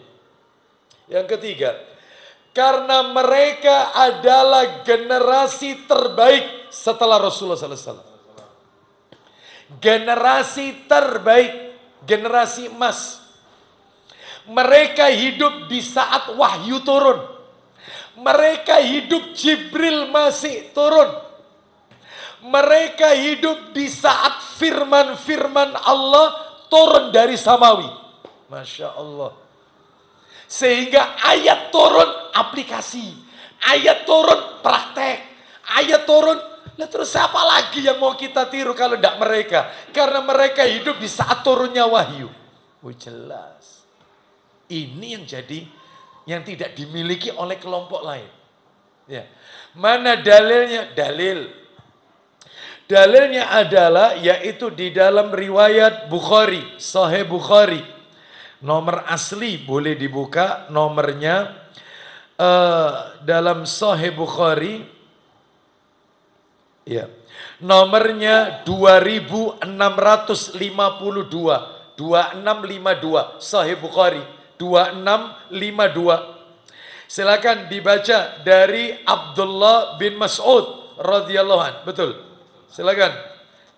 Yang ketiga, karena mereka adalah generasi terbaik setelah Rasulullah SAW. Generasi terbaik, generasi emas. Mereka hidup di saat wahyu turun. Mereka hidup Jibril masih turun. Mereka hidup di saat firman-firman Allah turun dari samawi. Masya Allah. Sehingga ayat turun aplikasi. Ayat turun praktek. Ayat turun. Nah, terus siapa lagi yang mau kita tiru kalau tidak mereka? Karena mereka hidup di saat turunnya wahyu. Oh, jelas. Ini yang jadi yang tidak dimiliki oleh kelompok lain. Ya. Mana dalilnya? Dalilnya adalah yaitu di dalam riwayat Bukhari, Sahih Bukhari. Nomor asli boleh dibuka nomornya dalam Sahih Bukhari. Ya. Nomornya 2652. 2652 Sahih Bukhari 2652. Silakan dibaca dari Abdullah bin Mas'ud radhiyallahu an. Betul. Silakan.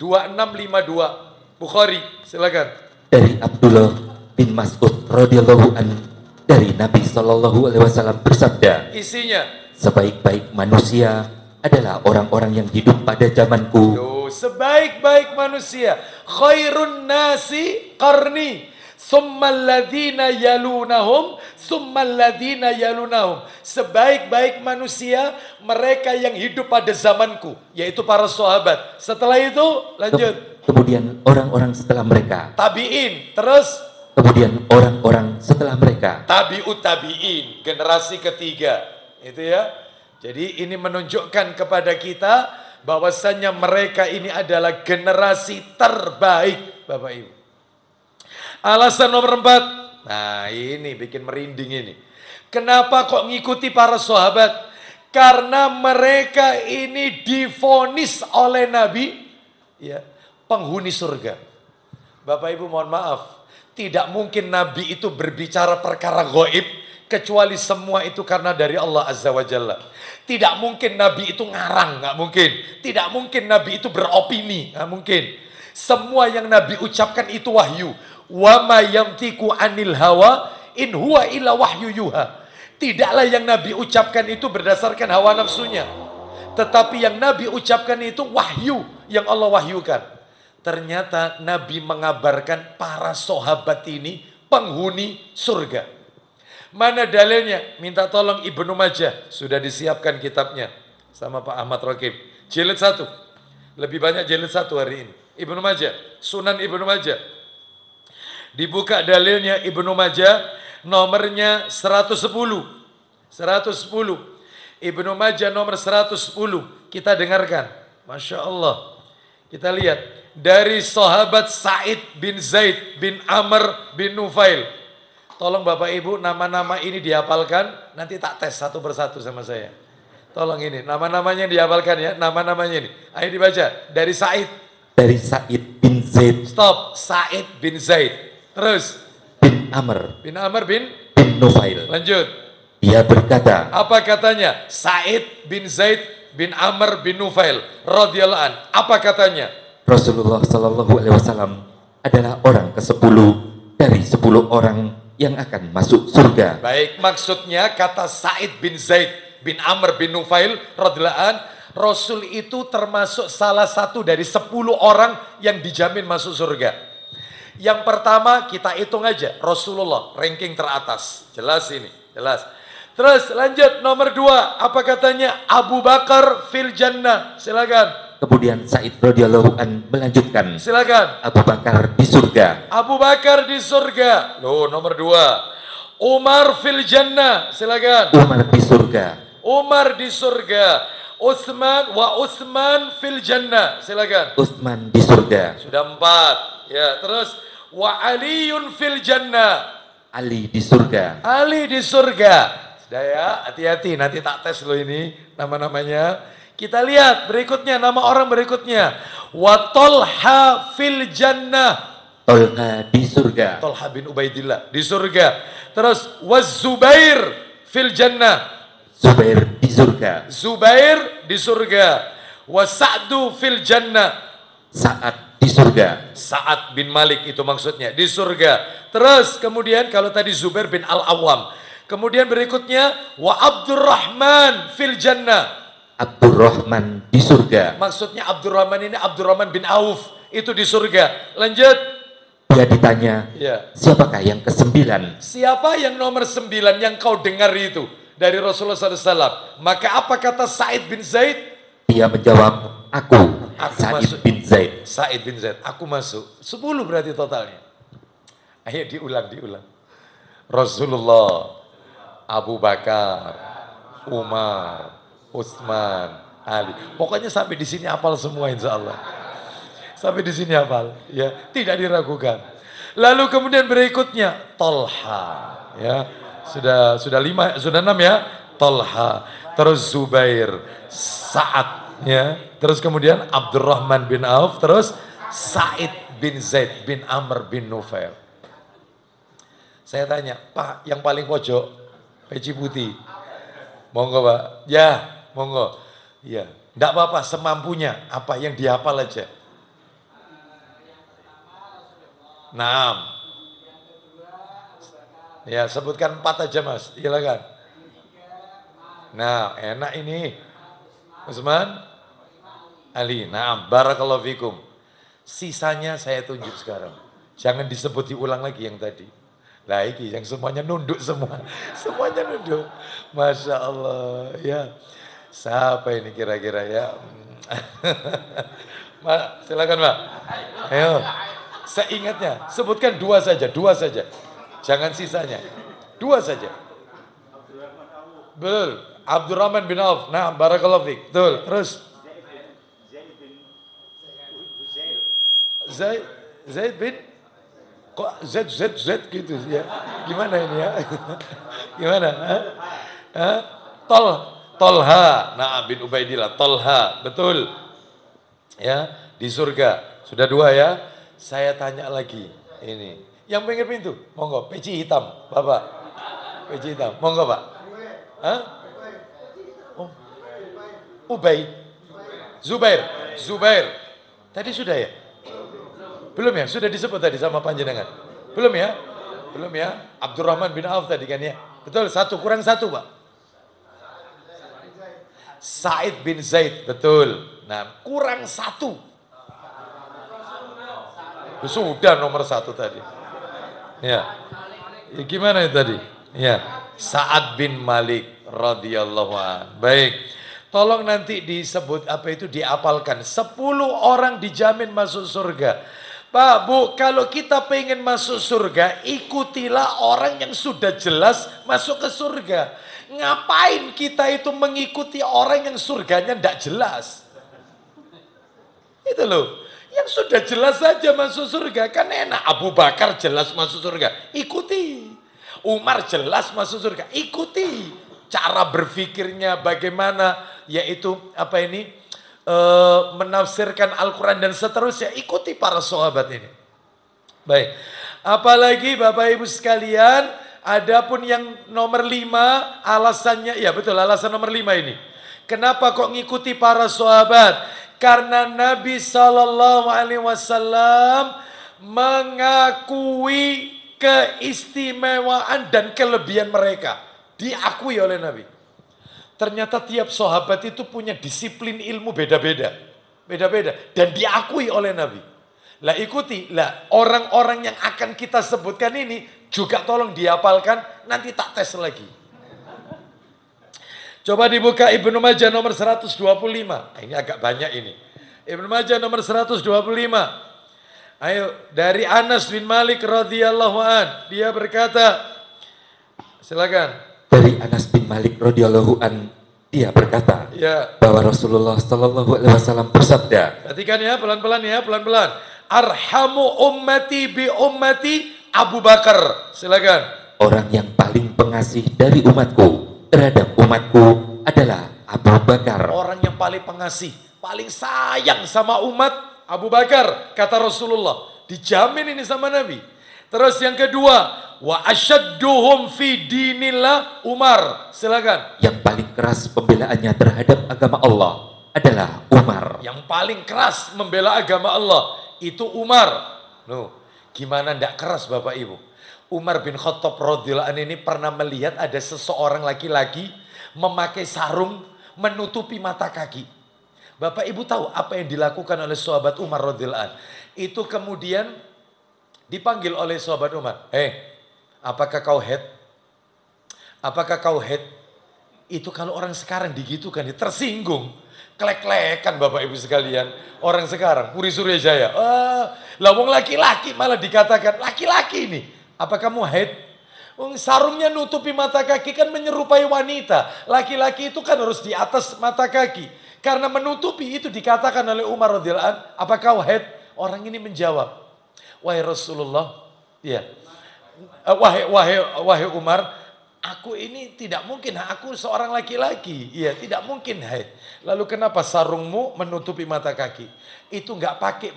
2652 Bukhari. Silakan. Dari Abdullah bin Mas'ud radhiyallahu an, dari Nabi sallallahu alaihi wasallam bersabda, isinya, sebaik-baik manusia adalah orang-orang yang hidup pada zamanku. Sebaik-baik manusia, khairun nasi qarni, summal ladzina yalunahum, summal ladzina yalunahum. Sebaik-baik manusia mereka yang hidup pada zamanku, yaitu para sahabat. Setelah itu lanjut. Kemudian orang-orang setelah mereka. Tabi'in, terus kemudian orang-orang setelah mereka. Tabi'ut tabi'in, generasi ketiga. Itu ya. Jadi ini menunjukkan kepada kita bahwasannya mereka ini adalah generasi terbaik, Bapak Ibu. Alasan nomor 4. Nah, ini bikin merinding ini. Kenapa kok ngikuti para sahabat? Karena mereka ini divonis oleh Nabi ya, penghuni surga. Bapak Ibu mohon maaf, tidak mungkin Nabi itu berbicara perkara gaib kecuali semua itu karena dari Allah Azza wa Jalla. Tidak mungkin Nabi itu ngarang, nggak mungkin. Tidak mungkin Nabi itu beropini, nggak mungkin. Semua yang Nabi ucapkan itu wahyu. Wa ma yantiqu anil hawa in huwa illa wahyu yuha. Tidaklah yang Nabi ucapkan itu berdasarkan hawa nafsunya, tetapi yang Nabi ucapkan itu wahyu yang Allah wahyukan. Ternyata Nabi mengabarkan para sahabat ini penghuni surga. Mana dalilnya? Minta tolong Ibnu Majah. Sudah disiapkan kitabnya sama Pak Ahmad Raqib. Jilid 1. Lebih banyak jilid 1 hari ini. Ibnu Majah, Sunan Ibnu Majah. Dibuka dalilnya Ibnu Majah, nomornya 110. 110. Ibnu Majah nomor 110. Kita dengarkan. Masya Allah. Kita lihat. Dari sahabat Sa'id bin Zaid bin Amr bin Nufail. Tolong Bapak Ibu nama-nama ini dihafalkan. Nanti tak tes satu persatu sama saya. Tolong ini nama-namanya dihafalkan ya. Nama-namanya ini. Ayo dibaca. Dari Sa'id. Dari Sa'id bin Zaid. Stop. Sa'id bin Zaid. Terus. Bin Amr bin Nufail. Lanjut. Dia berkata, apa katanya? Sa'id bin Zaid bin Amr bin Nufail radhiyallahu an. Apa katanya? Rasulullah Shallallahu Alaihi Wasallam adalah orang ke-10 dari 10 orang yang akan masuk surga. Baik, maksudnya kata Sa'id bin Zaid bin Amr bin Nufail radhiyallahu an, Rasul itu termasuk salah satu dari 10 orang yang dijamin masuk surga. Yang pertama kita hitung aja, Rasulullah ranking teratas. Jelas ini, jelas. Terus lanjut nomor 2, apa katanya? Abu Bakar fil jannah. Silakan. Kemudian Sa'id radhiyallahu an melanjutkan. Silakan. Abu Bakar di surga. Abu Bakar di surga. Loh, nomor 2. Umar fil jannah. Silakan. Umar di surga. Umar di surga. Utsman fil jannah. Silakan. Utsman di surga. Sudah 4. Ya, terus wa Aliun fil jannah. Ali di surga. Ali di surga. Sudah ya, hati-hati nanti tak tes lo ini nama-namanya. Kita lihat berikutnya, nama orang berikutnya. Wa Tolha fil jannah. Tolha di surga. Tolha bin Ubaidillah di surga. Terus wa Zubair fil jannah. Zubair di surga. Zubair di surga. Wa Sa'du fil jannah. Sa'ad di surga. Sa'ad bin Malik itu maksudnya di surga. Terus kemudian kalau tadi Zubair bin Al-Awwam. Kemudian berikutnya wa Abdurrahman fil jannah. Abdurrahman di surga. Maksudnya Abdurrahman ini Abdurrahman bin Auf itu di surga. Lanjut. Dia ditanya, ya. Siapakah yang ke-9? Siapa yang nomor 9 yang kau dengar itu dari Rasulullah SAW? Maka apa kata Sa'id bin Zaid? Dia menjawab, aku Sa'id masuk. bin Zaid. Sa'id bin Zaid, aku masuk. 10 berarti totalnya. Ayo diulang. Rasulullah, Abu Bakar, Umar, Utsman, Ali. Pokoknya sampai di sini hafal semua insya Allah. Sampai di sini hafal, ya, tidak diragukan. Lalu kemudian berikutnya Tolha, ya, sudah 6 ya. Tolha, terus Zubair, Sa'ad, ya, terus kemudian Abdurrahman bin Auf, terus Sa'id bin Zaid bin Amr bin Nufail. Saya tanya, Pak, yang paling pojok peci putih, monggo Pak. Ya, monggo. Ya, enggak apa-apa, semampunya apa yang dihafal aja. 6. Ya, sebutkan 4 aja Mas, silakan. Nah, enak ini. Utsman, Ali. Nah, barakallahu fikum. Sisanya saya tunjuk sekarang. Jangan disebut diulang lagi yang tadi. Lah iki yang semuanya nunduk semua. Semuanya nunduk. Masya Allah, ya. Siapa ini kira-kira ya? Mbak, silakan Mbak. Ayo. Seingatnya, sebutkan 2 saja, 2 saja. Jangan sisanya. 2 saja. Betul. Abdurrahman bin Auf. Nah, barakallahu fiik. Betul. Terus Zaid bin, kok Z gitu ya. Gimana ini ya? Gimana? Tolha. Nah, bin Ubaidillah. Tolha. Betul. Ya, di surga. Sudah 2 ya. Saya tanya lagi. Ini. Yang pengen pintu. Monggo. Peci hitam. Bapak. Peci hitam. Monggo Pak. Hah? Oh. Zubair. Tadi sudah ya? Belum ya? Sudah disebut tadi sama panjenengan? Belum ya? Belum ya? Abdurrahman bin Auf tadi kan ya? Betul, 1 kurang 1 Pak. Sa'id bin Zaid, betul. Nah, kurang 1. Sudah nomor 1 tadi. Ya. Gimana itu tadi? Ya. Sa'ad bin Malik radhiyallahu an. Baik. Tolong nanti disebut apa itu diapalkan. 10 orang dijamin masuk surga. Pak, Bu, kalau kita pengen masuk surga, ikutilah orang yang sudah jelas masuk ke surga. Ngapain kita itu mengikuti orang yang surganya tidak jelas? Itu loh. Yang sudah jelas saja masuk surga, kan enak. Abu Bakar jelas masuk surga, ikuti. Umar jelas masuk surga, ikuti. Cara berpikirnya bagaimana, yaitu apa ini, menafsirkan Al-Quran dan seterusnya, ikuti para sahabat ini. Baik, Apalagi Bapak Ibu sekalian, adapun yang nomor 5 alasannya, ya betul alasan nomor 5 ini. Kenapa kok ngikuti para sahabat? Karena Nabi SAW mengakui keistimewaan dan kelebihan mereka. Diakui oleh Nabi. Ternyata tiap sahabat itu punya disiplin ilmu beda-beda. Beda-beda. Dan diakui oleh Nabi. Lah ikuti, lah orang-orang yang akan kita sebutkan ini juga tolong dihafalkan, nanti tak tes lagi. Coba dibuka Ibnu Majah nomor 125. Ini agak banyak ini. Ibnu Majah nomor 125. Ayo, dari Anas bin Malik radhiyallahu an, dia berkata, silakan. Dari Anas bin Malik radhiyallahu an, dia berkata, ya, bahwa Rasulullah sallallahu alaihi wasallam bersabda. Perhatikan ya, pelan-pelan ya, pelan-pelan. Arhamu ummati bi ummati Abu Bakar. Silakan. Orang yang paling pengasih dari umatku terhadap umatku adalah Abu Bakar. Orang yang paling pengasih, paling sayang sama umat Abu Bakar, kata Rasulullah. Dijamin ini sama Nabi. Terus yang kedua, wa asyadduhum fi dinillah Umar. Silakan. Yang paling keras pembelaannya terhadap agama Allah adalah Umar. Yang paling keras membela agama Allah itu Umar. Loh, gimana ndak keras Bapak Ibu? Umar bin Khattab radhiyallahu anhu ini pernah melihat ada seseorang laki-laki memakai sarung menutupi mata kaki. Bapak Ibu tahu apa yang dilakukan oleh sahabat Umar radhiyallahu anhu? Itu kemudian dipanggil oleh sahabat Umar. Apakah kau haid? Apakah kau haid? Itu kalau orang sekarang digitukan, tersinggung. Klek-klekan Bapak Ibu sekalian. Orang sekarang, Puri Surya Jaya. Lawang laki-laki malah dikatakan, laki-laki ini. Apa kamu haid? Sarungnya nutupi mata kaki kan menyerupai wanita. Laki-laki itu kan harus di atas mata kaki. Karena menutupi itu dikatakan oleh Umar radhiyallahu anhu, apa kau haid? Orang ini menjawab, wahai Rasulullah, ya, wahai Umar, aku ini tidak mungkin, aku seorang laki-laki, iya tidak mungkin haid. Lalu kenapa sarungmu menutupi mata kaki? Itu nggak pakai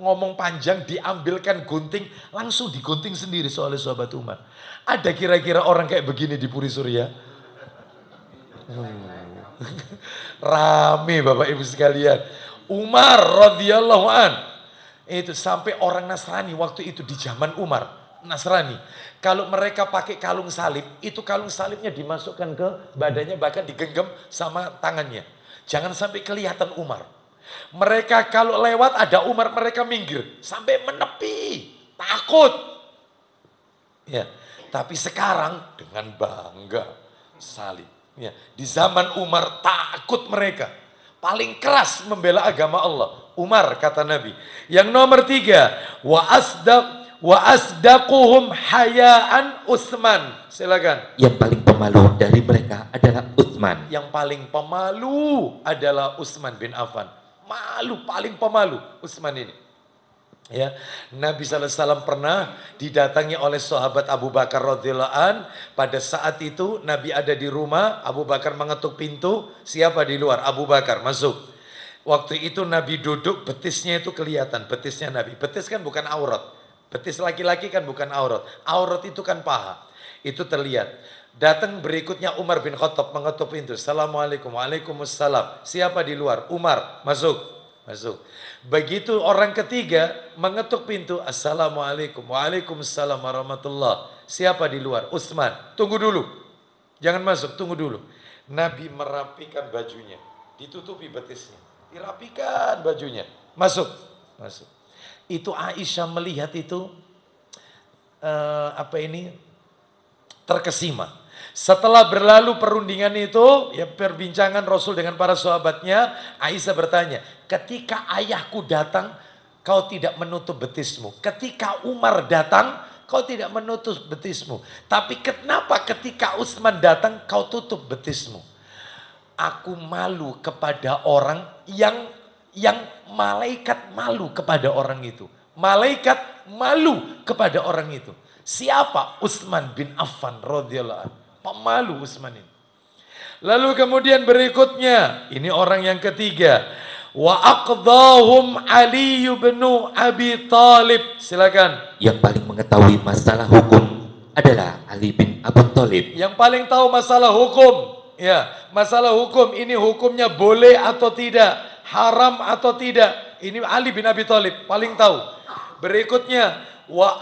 ngomong panjang, diambilkan gunting, langsung digunting sendiri oleh sahabat Umar. Ada kira-kira orang kayak begini di Puri Surya? Rame Bapak Ibu sekalian. Umar radhiyallahu an, itu sampai orang Nasrani waktu itu di zaman Umar, Nasrani, kalau mereka pakai kalung salib, itu kalung salibnya dimasukkan ke badannya, bahkan digenggam sama tangannya. Jangan sampai kelihatan Umar. Mereka kalau lewat ada Umar, mereka minggir sampai menepi, takut. Ya, tapi sekarang dengan bangga salib. Ya, di zaman Umar takut mereka. Paling keras membela agama Allah. Umar kata Nabi. Yang nomor 3, wa asdaquhum hayaan Utsman. Silakan. Yang paling pemalu dari mereka adalah Utsman. Yang paling pemalu adalah Utsman bin Affan. Malu, paling pemalu Utsman ini. Ya, Nabi SAW pernah didatangi oleh sahabat Abu Bakar radhiyallahu an. Pada saat itu Nabi ada di rumah, Abu Bakar mengetuk pintu. Siapa di luar? Abu Bakar, masuk. Waktu itu Nabi duduk, betisnya itu kelihatan, betisnya Nabi. Betis kan bukan aurat. Betis laki-laki kan bukan aurat. Aurat itu kan paha. Itu terlihat. Datang berikutnya Umar bin Khattab mengetuk pintu. Assalamualaikum. Waalaikumsalam. Siapa di luar? Umar, masuk. Masuk. Begitu orang ketiga mengetuk pintu, Assalamualaikum. Waalaikumsalam warahmatullah. Siapa di luar? Utsman. Tunggu dulu. Jangan masuk, tunggu dulu. Nabi merapikan bajunya, ditutupi betisnya, dirapikan bajunya. Masuk. Masuk. Itu Aisyah melihat itu terkesima. Setelah berlalu perundingan itu, ya perbincangan Rasul dengan para sahabatnya, Aisyah bertanya, ketika ayahku datang, kau tidak menutup betismu. Ketika Umar datang, kau tidak menutup betismu. Tapi kenapa ketika Utsman datang, kau tutup betismu? Aku malu kepada orang yang malaikat malu kepada orang itu. Malaikat malu kepada orang itu. Siapa? Utsman bin Affan radhiyallahu anhu. Pemalu Utsman ini. Lalu kemudian berikutnya, ini orang yang ketiga. Wa aqdahum Ali bin Abi Thalib. Silakan. Yang paling mengetahui masalah hukum adalah Ali bin Abi Thalib. Yang paling tahu masalah hukum, ya, masalah hukum ini hukumnya boleh atau tidak, haram atau tidak. Ini Ali bin Abi Thalib paling tahu. Berikutnya wa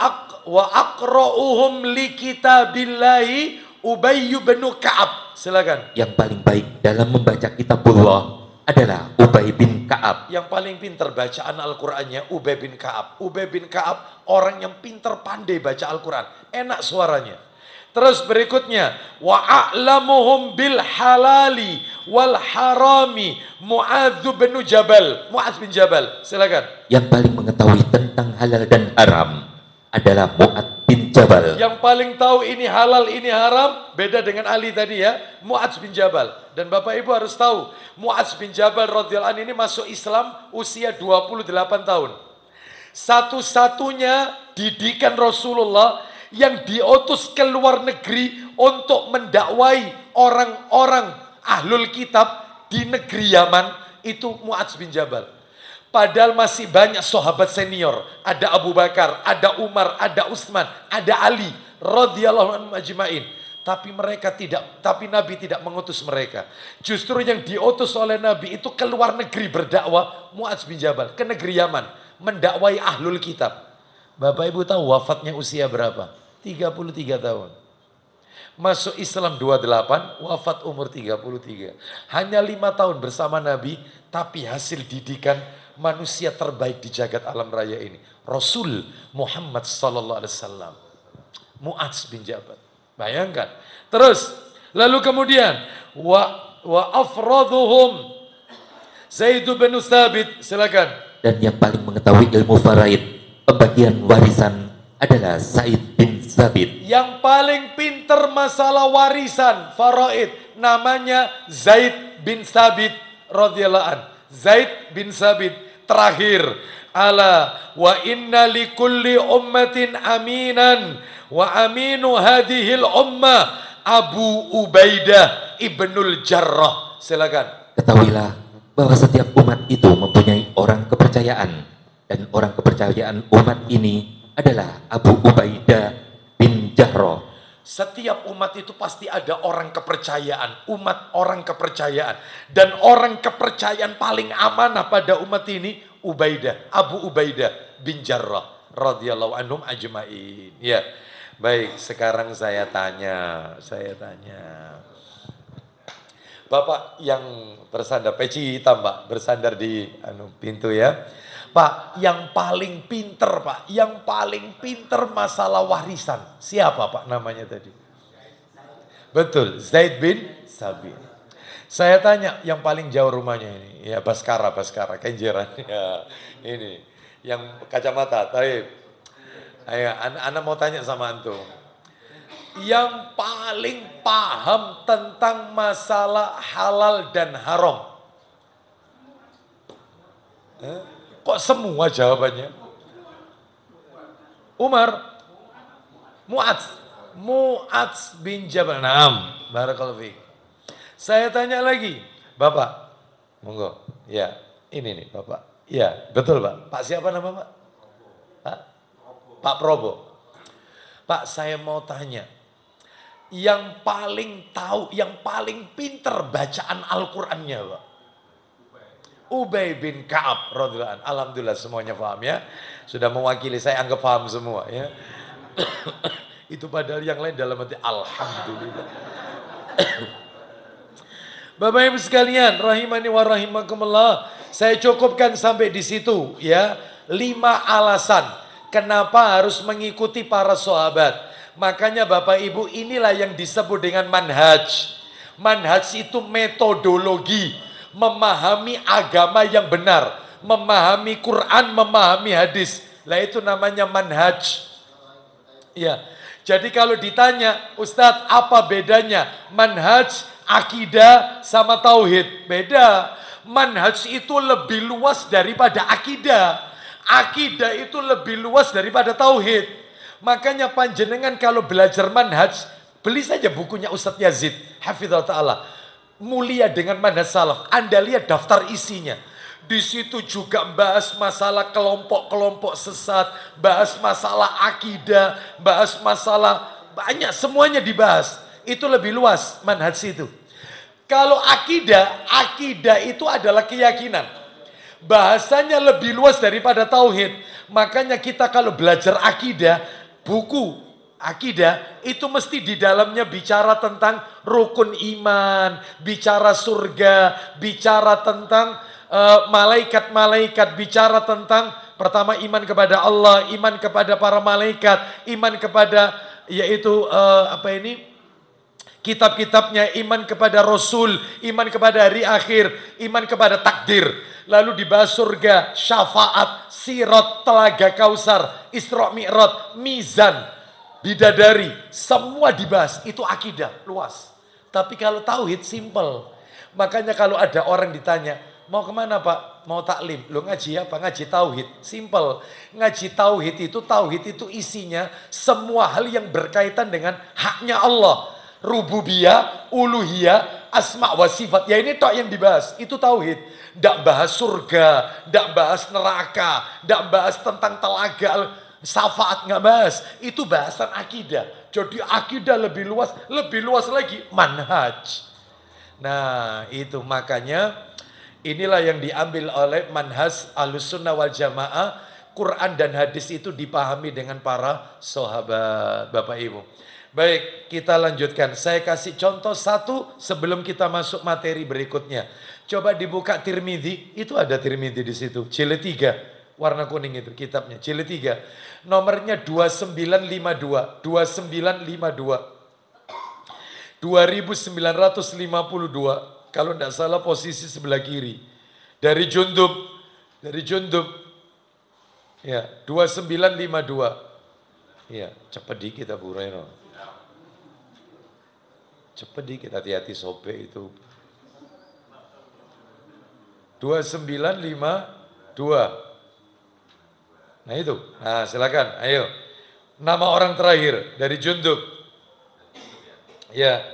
aqra'uhum li kitabillahi Ubay bin Ka'ab. Silakan. Yang paling baik dalam membaca kitabullah adalah Ubay bin Ka'ab. Yang paling pintar bacaan Al-Qur'annya Ubay bin Ka'ab. Ubay bin Ka'ab orang yang pintar pandai baca Al-Qur'an, enak suaranya. Terus berikutnya wa a'lamuhum bil halali wal harami Mu'adz bin Jabal. Mu'adz bin Jabal, silakan. Yang paling mengetahui tentang halal dan haram adalah Mu'adz bin Jabal. Yang paling tahu ini halal, ini haram, beda dengan Ali tadi ya, Mu'adz bin Jabal. Dan Bapak Ibu harus tahu, Mu'adz bin Jabal radhiyallahu anhu ini masuk Islam usia 28 tahun. Satu-satunya didikan Rasulullah yang diutus ke luar negeri untuk mendakwai orang-orang ahlul kitab di negeri Yaman, itu Mu'adz bin Jabal. Padahal masih banyak sahabat senior, ada Abu Bakar, ada Umar, ada Utsman, ada Ali radhiyallahu anhum ajmain. Tapi Nabi tidak mengutus mereka. Justru yang diutus oleh Nabi itu ke luar negeri berdakwah, Mu'adz bin Jabal ke negeri Yaman mendakwai ahlul kitab. Bapak Ibu tahu wafatnya usia berapa? 33 tahun. Masuk Islam 28, wafat umur 33. Hanya 5 tahun bersama Nabi, tapi hasil didikan manusia terbaik di jagat alam raya ini, Rasul Muhammad sallallahu alaihi wasallam, Mu'adz bin Jabal. Bayangkan. Terus lalu kemudian wa afraduhum Zaid bin Tsabit, silakan. Dan yang paling mengetahui ilmu faraid, pembagian warisan, adalah Zaid bin Tsabit. Yang paling pinter masalah warisan faraid namanya Zaid bin Tsabit radhiyallahu an. Zaid bin Tsabit. Terakhir, ala wa inna likulli ummatin aminan wa aminu hadhil ummah Abu Ubaidah ibnul Jarrah. Silakan. Ketahuilah bahwa setiap umat itu mempunyai orang kepercayaan, dan orang kepercayaan umat ini adalah Abu Ubaidah bin Jarrah. Setiap umat itu pasti ada orang kepercayaan, umat orang kepercayaan. Dan orang kepercayaan paling amanah pada umat ini, Ubaidah, Abu Ubaidah bin Jarrah radhiyallahu anhum ajmain. Ya, baik, sekarang saya tanya. Bapak yang bersandar, peci hitam Pak, bersandar di pintu ya. Pak, yang paling pinter Pak, yang paling pinter masalah warisan, siapa Pak namanya tadi? Betul, Zaid bin Tsabit. Saya tanya, yang paling jauh rumahnya ini, ya Baskara, Kenjeran, ya ini, yang kacamata, Taib. Ayo, anak mau tanya sama antum. Yang paling paham tentang masalah halal dan haram. Kok semua jawabannya? Umar, Mu'adz bin Jabal. Naam, barakallahu fiik. Saya tanya lagi, Bapak, monggo. Ya, ini nih Bapak. Ya, betul Pak. Pak siapa nama Pak? Pak Probo. Pak, saya mau tanya. Yang paling tahu, yang paling pinter bacaan Al-Qur'annya Pak, Ubay bin Ka'ab radhiyallahu anhu. Alhamdulillah semuanya paham ya. Sudah mewakili, saya anggap paham semua ya. Itu padahal yang lain dalam hati alhamdulillah. Bapak Ibu sekalian, rahimani wa rahimakumullah. Saya cukupkan sampai di situ ya. 5 alasan kenapa harus mengikuti para sahabat. Makanya Bapak Ibu, inilah yang disebut dengan manhaj. Manhaj itu metodologi memahami agama yang benar, memahami Quran, memahami hadis. Lah itu namanya manhaj. Ya. Jadi kalau ditanya, Ustadz apa bedanya manhaj, akidah sama tauhid? Beda. Manhaj itu lebih luas daripada akidah. Akidah itu lebih luas daripada tauhid. Makanya panjenengan kalau belajar manhaj, beli saja bukunya Ustadz Yazid, hafizallahu ta'ala. Mulia dengan manhaj salaf. Anda lihat daftar isinya. Di situ juga bahas masalah kelompok-kelompok sesat, bahas masalah akidah, bahas masalah banyak, semuanya dibahas. Itu lebih luas manhaj itu. Kalau akidah itu adalah keyakinan. Bahasanya lebih luas daripada tauhid. Makanya kita kalau belajar akidah, buku akidah itu mesti di dalamnya bicara tentang rukun iman, bicara surga, bicara tentang malaikat-malaikat, bicara tentang pertama iman kepada Allah, iman kepada para malaikat, iman kepada yaitu kitab-kitabnya, iman kepada Rasul, iman kepada hari akhir, iman kepada takdir. Lalu dibahas surga, syafaat, sirat, telaga kausar, Isra Mi'raj, mizan, bidadari, semua dibahas. Itu akidah luas. Tapi kalau tauhid simple. Makanya kalau ada orang ditanya, mau kemana Pak? Mau taklim. Lo ngaji apa? Ngaji tauhid. Simple. Ngaji tauhid itu isinya semua hal yang berkaitan dengan haknya Allah. Rububiyah, uluhiyah, asma wa sifat. Ya ini tok yang dibahas. Itu tauhid. Ndak bahas surga, ndak bahas neraka, ndak bahas tentang telaga, syafaat, nggak bahas. Itu bahasan akidah. Jadi akidah lebih luas lagi manhaj. Nah, itu makanya inilah yang diambil oleh manhaj Ahlussunnah wal Jamaah. Quran dan hadis itu dipahami dengan para sahabat, Bapak Ibu. Baik, kita lanjutkan. Saya kasih contoh satu sebelum kita masuk materi berikutnya. Coba dibuka Tirmidzi, itu ada Tirmidzi di situ. Jilid 3, warna kuning itu kitabnya. Jilid 3, nomornya 2952. 2952. Kalau tidak salah posisi sebelah kiri. Dari Jundub. Ya, 2952. Ya, cepat dikit Abu Hurairah. Cepat dikit, hati-hati sobek itu. 2952. Nah itu, nah silakan, ayo. Nama orang terakhir dari Jundub. Ya.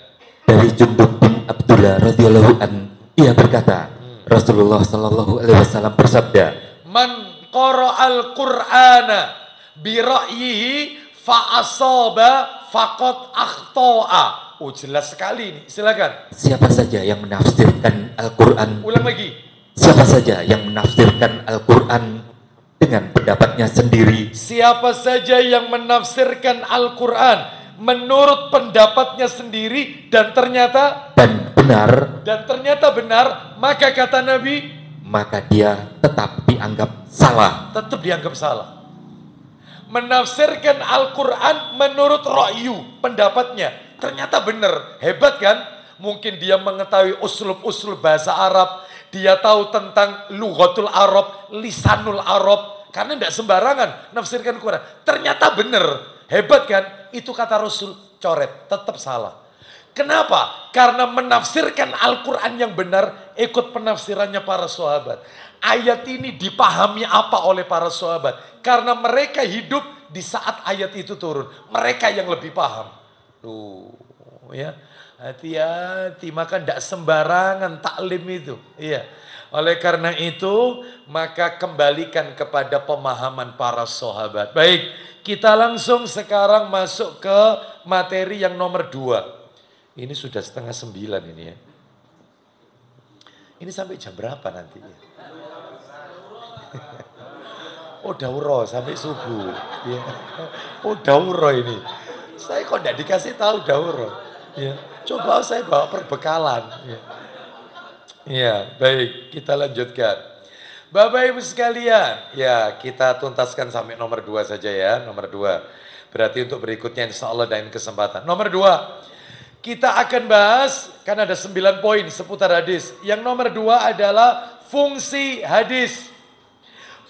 Dari Jundub bin Abdullah radhiyallahu an, ia berkata, Rasulullah sallallahu alaihi wasallam bersabda, Man qara'al Qur'ana bi ra'yihi fa asaba faqad akhta'a. Oh jelas sekali ini, silakan. Siapa saja yang menafsirkan Al-Quran. Ulang lagi. Siapa saja yang menafsirkan Al-Quran dengan pendapatnya sendiri. Siapa saja yang menafsirkan Al-Quran menurut pendapatnya sendiri dan ternyata benar, maka kata Nabi, maka dia tetap dianggap salah. Menafsirkan Al-Quran menurut ra'yu, pendapatnya. Ternyata benar, hebat kan? Mungkin dia mengetahui uslub-uslub bahasa Arab, dia tahu tentang lughatul Arab, lisanul Arab, karena tidak sembarangan nafsirkan Quran. Ternyata benar, hebat kan? Itu kata Rasul, coret, tetap salah. Kenapa? Karena menafsirkan Al-Quran yang benar, ikut penafsirannya para sahabat. Ayat ini dipahami apa oleh para sahabat? Karena mereka hidup di saat ayat itu turun. Mereka yang lebih paham. Tuh, ya, hati-hati, maka tidak sembarangan taklim itu. Iya. Oleh karena itu, maka kembalikan kepada pemahaman para sahabat. Baik, kita langsung sekarang masuk ke materi yang nomor 2. Ini sudah 8:30 ini ya. Ini sampai jam berapa nanti ya? Oh dauro sampai subuh. Ya. Oh dauro ini. Saya kok tidak dikasih tahu dauro. Ya. Coba saya bawa perbekalan. Ya. Ya, baik, kita lanjutkan. Bapak Ibu sekalian, ya kita tuntaskan sampai nomor 2 saja ya, nomor 2. Berarti untuk berikutnya insya Allah dan kesempatan. Nomor 2, kita akan bahas, kan ada 9 poin seputar hadis. Yang nomor 2 adalah fungsi hadis.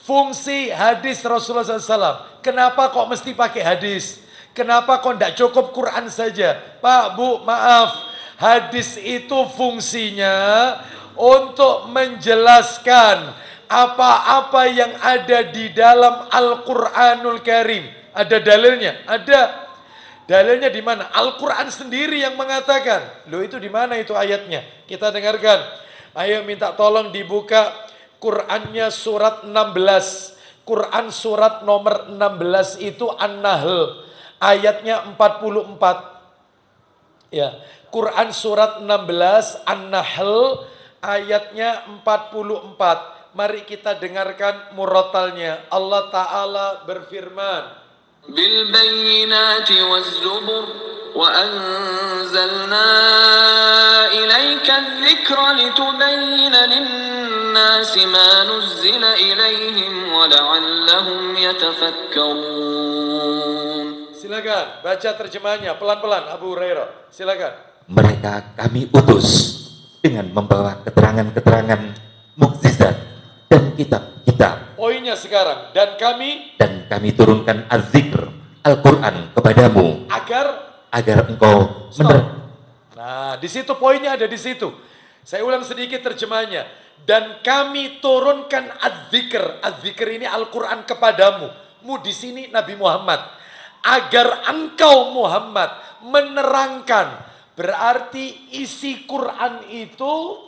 Fungsi hadis Rasulullah SAW. Kenapa kok mesti pakai hadis? Kenapa kok tidak cukup Quran saja? Pak, Bu, maaf. Hadis itu fungsinya untuk menjelaskan apa-apa yang ada di dalam Al-Quranul Karim. Ada dalilnya? Ada. Dalilnya di mana? Al-Quran sendiri yang mengatakan. Loh itu di mana itu ayatnya? Kita dengarkan. Ayo minta tolong dibuka Qurannya surat 16. Quran surat nomor 16 itu An-Nahl. Ayatnya 44. Ya, Quran surat 16 An-Nahl ayatnya 44. Mari kita dengarkan murotalnya. Allah Ta'ala berfirman, Bil bayyinati waz zubur wa anzalna ilaika adh-dhikra litubayyana lin-nasi ma nuzzila ilaihim wa la'allahum yatafakkarun. Silakan baca terjemahnya pelan-pelan Abu Hurairah. Silakan. Mereka kami utus dengan membawa keterangan-keterangan mukjizat dan kitab-kitab. Poinnya sekarang, dan kami turunkan az-zikr Al-Quran kepadamu agar engkau Nah, di situ poinnya ada di situ. Saya ulang sedikit terjemahnya. Dan kami turunkan az-zikr. Az-zikr ini Al-Quran kepadamu. Mu di sini Nabi Muhammad. Agar engkau Muhammad menerangkan. Berarti isi Quran itu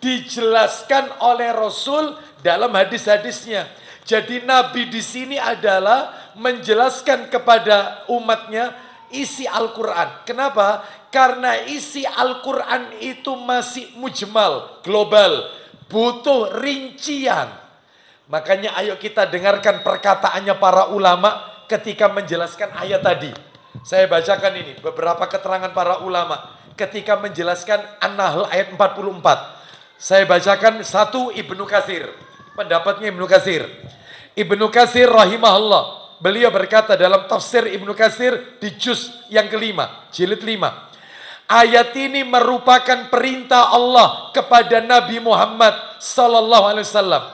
dijelaskan oleh Rasul dalam hadis-hadisnya. Jadi Nabi di sini adalah menjelaskan kepada umatnya isi Al-Quran. Kenapa? Karena isi Al-Quran itu masih mujmal, global, butuh rincian. Makanya ayo kita dengarkan perkataannya para ulama ketika menjelaskan ayat tadi. Saya bacakan ini beberapa keterangan para ulama ketika menjelaskan An-Nahl ayat 44. Saya bacakan satu Ibnu Katsir. Pendapatnya Ibnu Katsir. Ibnu Katsir rahimahullah. Beliau berkata dalam tafsir Ibnu Katsir di juz yang kelima, jilid 5. Ayat ini merupakan perintah Allah kepada Nabi Muhammad sallallahu alaihi wasallam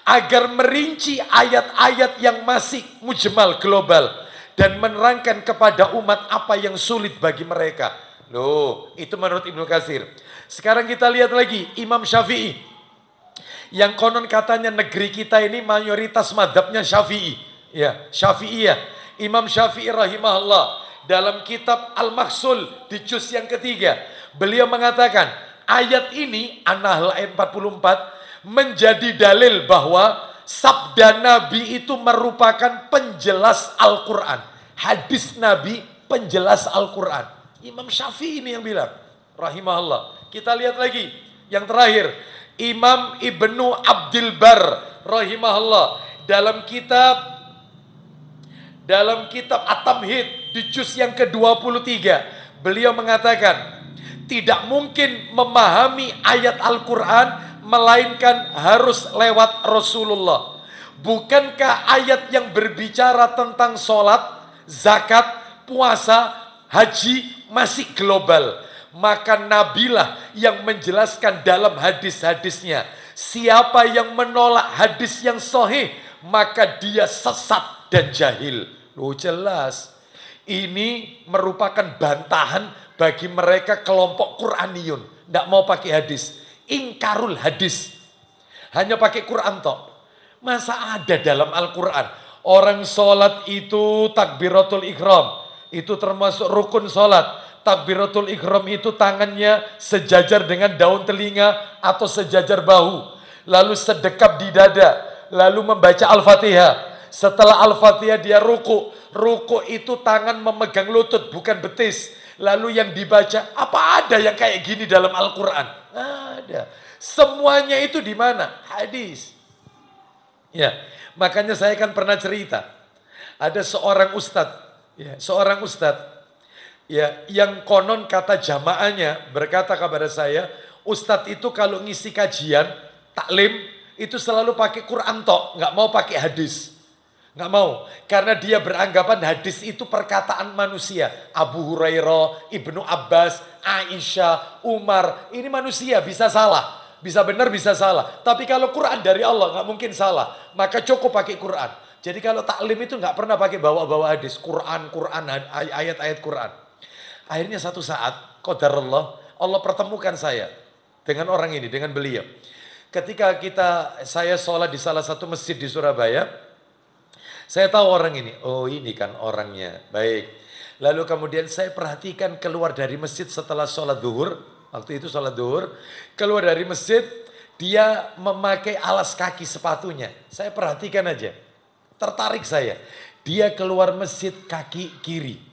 agar merinci ayat-ayat yang masih mujmal global dan menerangkan kepada umat apa yang sulit bagi mereka. Loh, itu menurut Ibnu Katsir. Sekarang kita lihat lagi Imam Syafi'i. Yang konon katanya negeri kita ini mayoritas madhabnya Syafi'i. Ya, Syafi'iyah. Imam Syafi'i rahimahullah dalam kitab Al-Mahsul di juz yang ketiga, beliau mengatakan ayat ini An-Nahl ayat 44 menjadi dalil bahwa sabda Nabi itu merupakan penjelas Al-Quran. Hadis Nabi penjelas Al-Quran. Imam Syafi'i ini yang bilang rahimahullah. Kita lihat lagi yang terakhir, Imam Ibnu Abdul Bar rahimahullah dalam kitab At-Tamhid di juz yang ke-23 beliau mengatakan tidak mungkin memahami ayat Al-Quran melainkan harus lewat Rasulullah. Bukankah ayat yang berbicara tentang sholat, zakat, puasa, haji masih global? Maka nabilah yang menjelaskan dalam hadis-hadisnya. Siapa yang menolak hadis yang sahih, maka dia sesat dan jahil. Loh, jelas. Ini merupakan bantahan bagi mereka kelompok Quraniyun. Tidak mau pakai hadis. Ingkarul hadis. Hanya pakai Quran toh. Masa ada dalam Al-Quran orang sholat itu takbiratul ihram. Itu termasuk rukun sholat. Takbiratul ihram itu tangannya sejajar dengan daun telinga atau sejajar bahu. Lalu sedekap di dada. Lalu membaca Al-Fatihah. Setelah Al-Fatihah dia ruku. Ruku itu tangan memegang lutut bukan betis. Lalu yang dibaca, apa ada yang kayak gini dalam Al-Quran? Ada. Semuanya itu di mana? Hadis. Ya, makanya saya kan pernah cerita. Ada seorang ustadz. Ya, seorang ustadz. Ya, yang konon kata jamaahnya berkata kepada saya, ustadz itu kalau ngisi kajian, taklim, itu selalu pakai Quran tok, nggak mau pakai hadis. Nggak mau, karena dia beranggapan hadis itu perkataan manusia. Abu Hurairah, Ibnu Abbas, Aisyah, Umar, ini manusia bisa salah. Bisa benar, bisa salah. Tapi kalau Quran dari Allah nggak mungkin salah. Maka cukup pakai Quran. Jadi kalau taklim itu nggak pernah pakai bawa-bawa hadis. Quran, ayat-ayat Quran. Akhirnya satu saat, qadarullah, Allah pertemukan saya dengan orang ini, dengan beliau. Ketika saya sholat di salah satu masjid di Surabaya, saya tahu orang ini, oh ini kan orangnya, baik. Lalu kemudian saya perhatikan keluar dari masjid setelah sholat zuhur, waktu itu sholat zuhur, keluar dari masjid, Dia memakai alas kaki sepatunya. Saya perhatikan aja. Tertarik saya. Dia keluar masjid kaki kiri.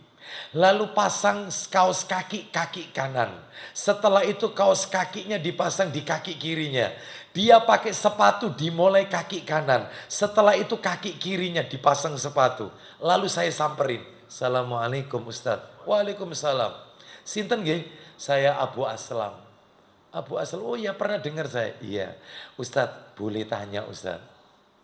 Lalu pasang kaos kaki kanan. Setelah itu kaos kakinya dipasang di kaki kirinya. Dia pakai sepatu dimulai kaki kanan. Setelah itu kaki kirinya dipasang sepatu. Lalu saya samperin. Assalamualaikum Ustaz. Waalaikumsalam. Sinten nggih? Saya Abu Aslam. Abu Aslam, oh iya pernah dengar saya. Iya, Ustadz boleh tanya Ustadz.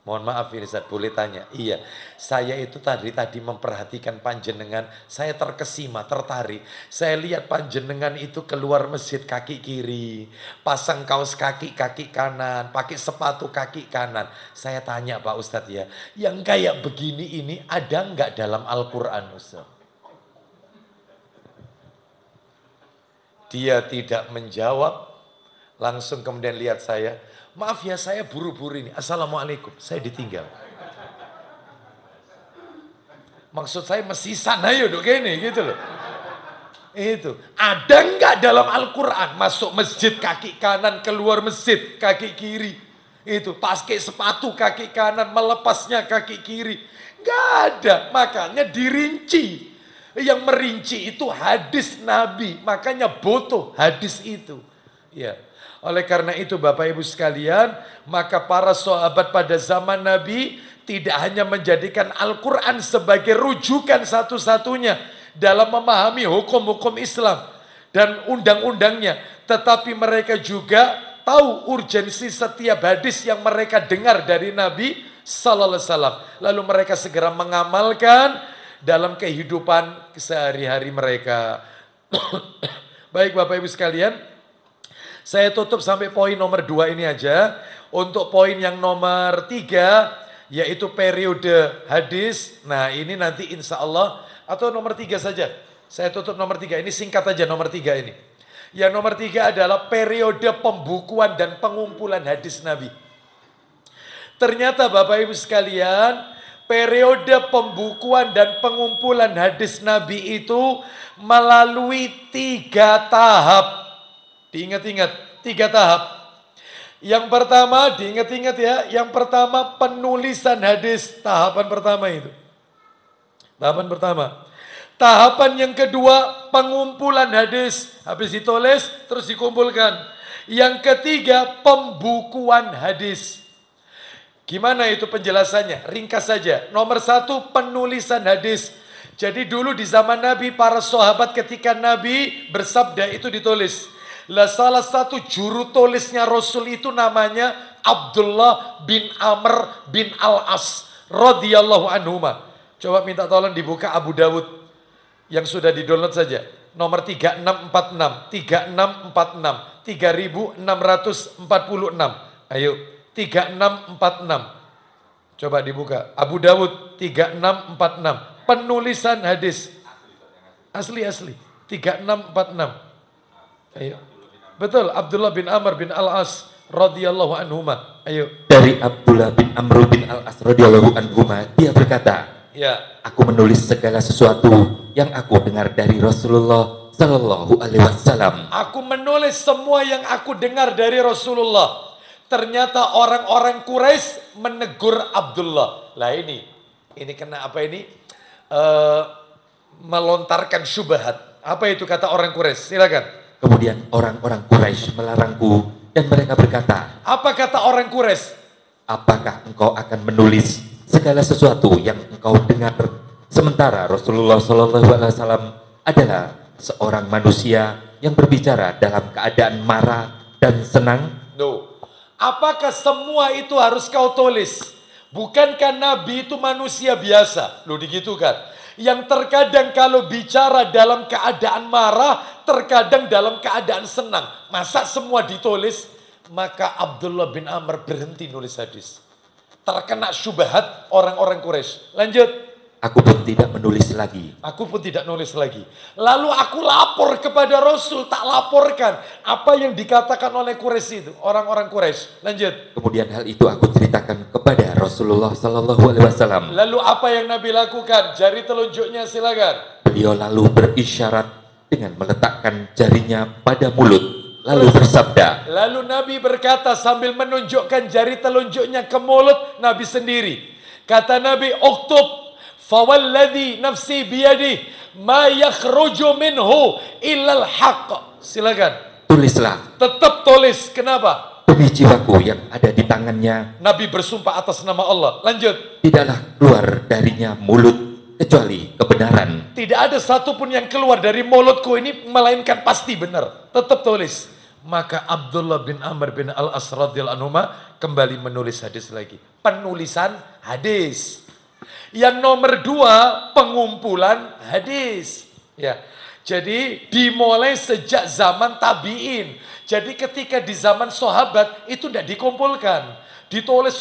Mohon maaf ini Ustadz, boleh tanya. Iya, saya itu tadi memperhatikan panjenengan. Saya terkesima, tertarik. Saya lihat panjenengan itu keluar masjid kaki kiri. Pasang kaos kaki kanan. Pakai sepatu kaki kanan. Saya tanya Pak Ustadz ya, yang kayak begini ini ada nggak dalam Al-Quran Ustadz? Dia tidak menjawab. Langsung kemudian lihat saya, maaf ya saya buru-buru ini, Assalamualaikum, saya ditinggal. Maksud saya mesisan ayo dok gini gitu loh. Itu, ada nggak dalam Al-Quran masuk masjid kaki kanan, keluar masjid kaki kiri. Itu, pakai sepatu kaki kanan, melepasnya kaki kiri. Nggak ada, makanya dirinci. Yang merinci itu hadis Nabi, makanya butuh hadis itu. Ya. Oleh karena itu Bapak Ibu sekalian, maka para sahabat pada zaman Nabi tidak hanya menjadikan Al-Quran sebagai rujukan satu-satunya dalam memahami hukum-hukum Islam dan undang-undangnya. Tetapi mereka juga tahu urgensi setiap hadis yang mereka dengar dari Nabi Sallallahu Alaihi Wasallam. Lalu mereka segera mengamalkan dalam kehidupan sehari-hari mereka. Baik Bapak Ibu sekalian. Saya tutup sampai poin nomor 2 ini aja. Untuk poin yang nomor 3, yaitu periode hadis. Nah ini nanti insya Allah, atau nomor 3 saja. Saya tutup nomor 3, ini singkat aja nomor 3 ini. Yang nomor 3 adalah periode pembukuan dan pengumpulan hadis Nabi. Ternyata Bapak Ibu sekalian, periode pembukuan dan pengumpulan hadis Nabi itu melalui 3 tahap. Diingat-ingat, 3 tahap. Yang pertama, diingat-ingat ya, yang pertama penulisan hadis, tahapan pertama itu. Tahapan pertama. Tahapan yang kedua, pengumpulan hadis. Habis ditulis, terus dikumpulkan. Yang ketiga, pembukuan hadis. Gimana itu penjelasannya? Ringkas saja. Nomor 1, penulisan hadis. Jadi dulu di zaman Nabi, para sahabat ketika Nabi bersabda itu ditulis. Lah salah satu juru tulisnya Rasul itu namanya Abdullah bin Amr bin Al-As radhiyallahu anhuma. Coba minta tolong dibuka Abu Dawud yang sudah di-download saja. Nomor 3646, 3646, 3646. Ayo, 3646. Coba dibuka. Abu Dawud 3646. Penulisan hadis. Asli. 3646. Ayo. Betul, Abdullah bin Amr bin Al-As radhiyallahu anhuma. Ayo. Dari Abdullah bin Amr bin Al-As radhiyallahu anhuma, dia berkata, ya, aku menulis segala sesuatu yang aku dengar dari Rasulullah sallallahu alaihi wasallam. Aku menulis semua yang aku dengar dari Rasulullah. Ternyata orang-orang Quraisy menegur Abdullah. Lah ini kena apa ini? Melontarkan syubhat. Apa itu kata orang Quraisy? Silakan. Kemudian orang-orang Quraisy melarangku dan mereka berkata, apa kata orang Quraisy? Apakah engkau akan menulis segala sesuatu yang engkau dengar, sementara Rasulullah sallallahu alaihi wasallam adalah seorang manusia yang berbicara dalam keadaan marah dan senang? No. Apakah semua itu harus kau tulis? Bukankah Nabi itu manusia biasa? Loh digitukan. Yang terkadang kalau bicara dalam keadaan marah, terkadang dalam keadaan senang. Masa semua ditulis? Maka Abdullah bin Amr berhenti nulis hadis. Terkena syubhat orang-orang Quraisy. Lanjut. Aku pun tidak menulis lagi. Aku pun tidak nulis lagi. Lalu aku lapor kepada Rasul, tak laporkan apa yang dikatakan oleh Quraisy itu, orang-orang Quraisy. Lanjut. Kemudian hal itu aku ceritakan kepada Rasulullah sallallahu alaihi wasallam. Lalu apa yang Nabi lakukan? Jari telunjuknya silakan. Beliau lalu berisyarat dengan meletakkan jarinya pada mulut. lalu bersabda. Lalu Nabi berkata sambil menunjukkan jari telunjuknya ke mulut Nabi sendiri. Kata Nabi, "Uktub fawalladhi nafsi biyadih ma yakhruju minhu illal haqq." Silakan. Tulislah. Tetap tulis. Kenapa? Demi jiwaku yang ada di tangannya. Nabi bersumpah atas nama Allah. Lanjut. Tidaklah keluar darinya mulut kecuali kebenaran. Tidak ada satupun yang keluar dari mulutku ini melainkan pasti benar. Tetap tulis. Maka Abdullah bin Amr bin Al-As radhiyallahu anhu kembali menulis hadis lagi. Penulisan hadis. Yang nomor 2, pengumpulan hadis. Ya. Jadi dimulai sejak zaman tabi'in. Jadi ketika di zaman sahabat itu tidak dikumpulkan. Ditulis,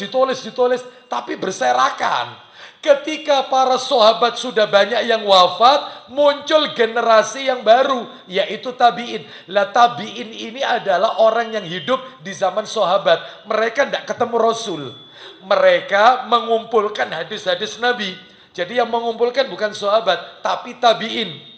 tapi berserakan. Ketika para sahabat sudah banyak yang wafat, muncul generasi yang baru, yaitu tabi'in. Lah tabi'in ini adalah orang yang hidup di zaman sahabat. Mereka tidak ketemu Rasul. Mereka mengumpulkan hadis-hadis Nabi. Jadi yang mengumpulkan bukan sahabat, tapi tabi'in.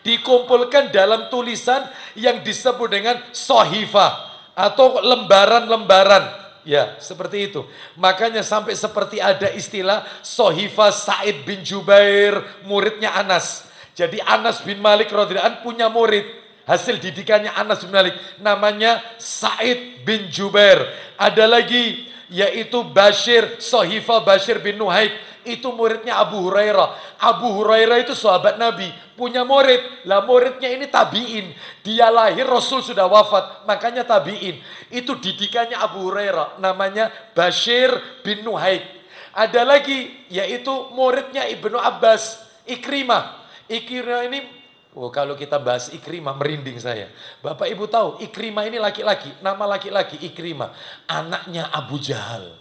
Dikumpulkan dalam tulisan yang disebut dengan sohifah atau lembaran-lembaran. Ya, seperti itu. Makanya sampai seperti ada istilah sohifah Sa'id bin Jubair, muridnya Anas. Jadi Anas bin Malik radhiyallahu anhu punya murid. Hasil didikannya Anas bin Malik. Namanya Sa'id bin Jubair. Ada lagi, yaitu Bashir, sohifah Bashir bin Nuhaik. Itu muridnya Abu Hurairah. Abu Hurairah itu sahabat Nabi, punya murid. Lah muridnya ini tabi'in. Dia lahir Rasul sudah wafat, makanya tabi'in. Itu didikannya Abu Hurairah, namanya Bashir bin Nuhaik. Ada lagi, yaitu muridnya Ibnu Abbas, Ikrimah. Ikrimah ini, kalau kita bahas Ikrimah merinding saya. Bapak Ibu tahu, Ikrimah ini laki-laki, nama laki-laki Ikrimah, anaknya Abu Jahal.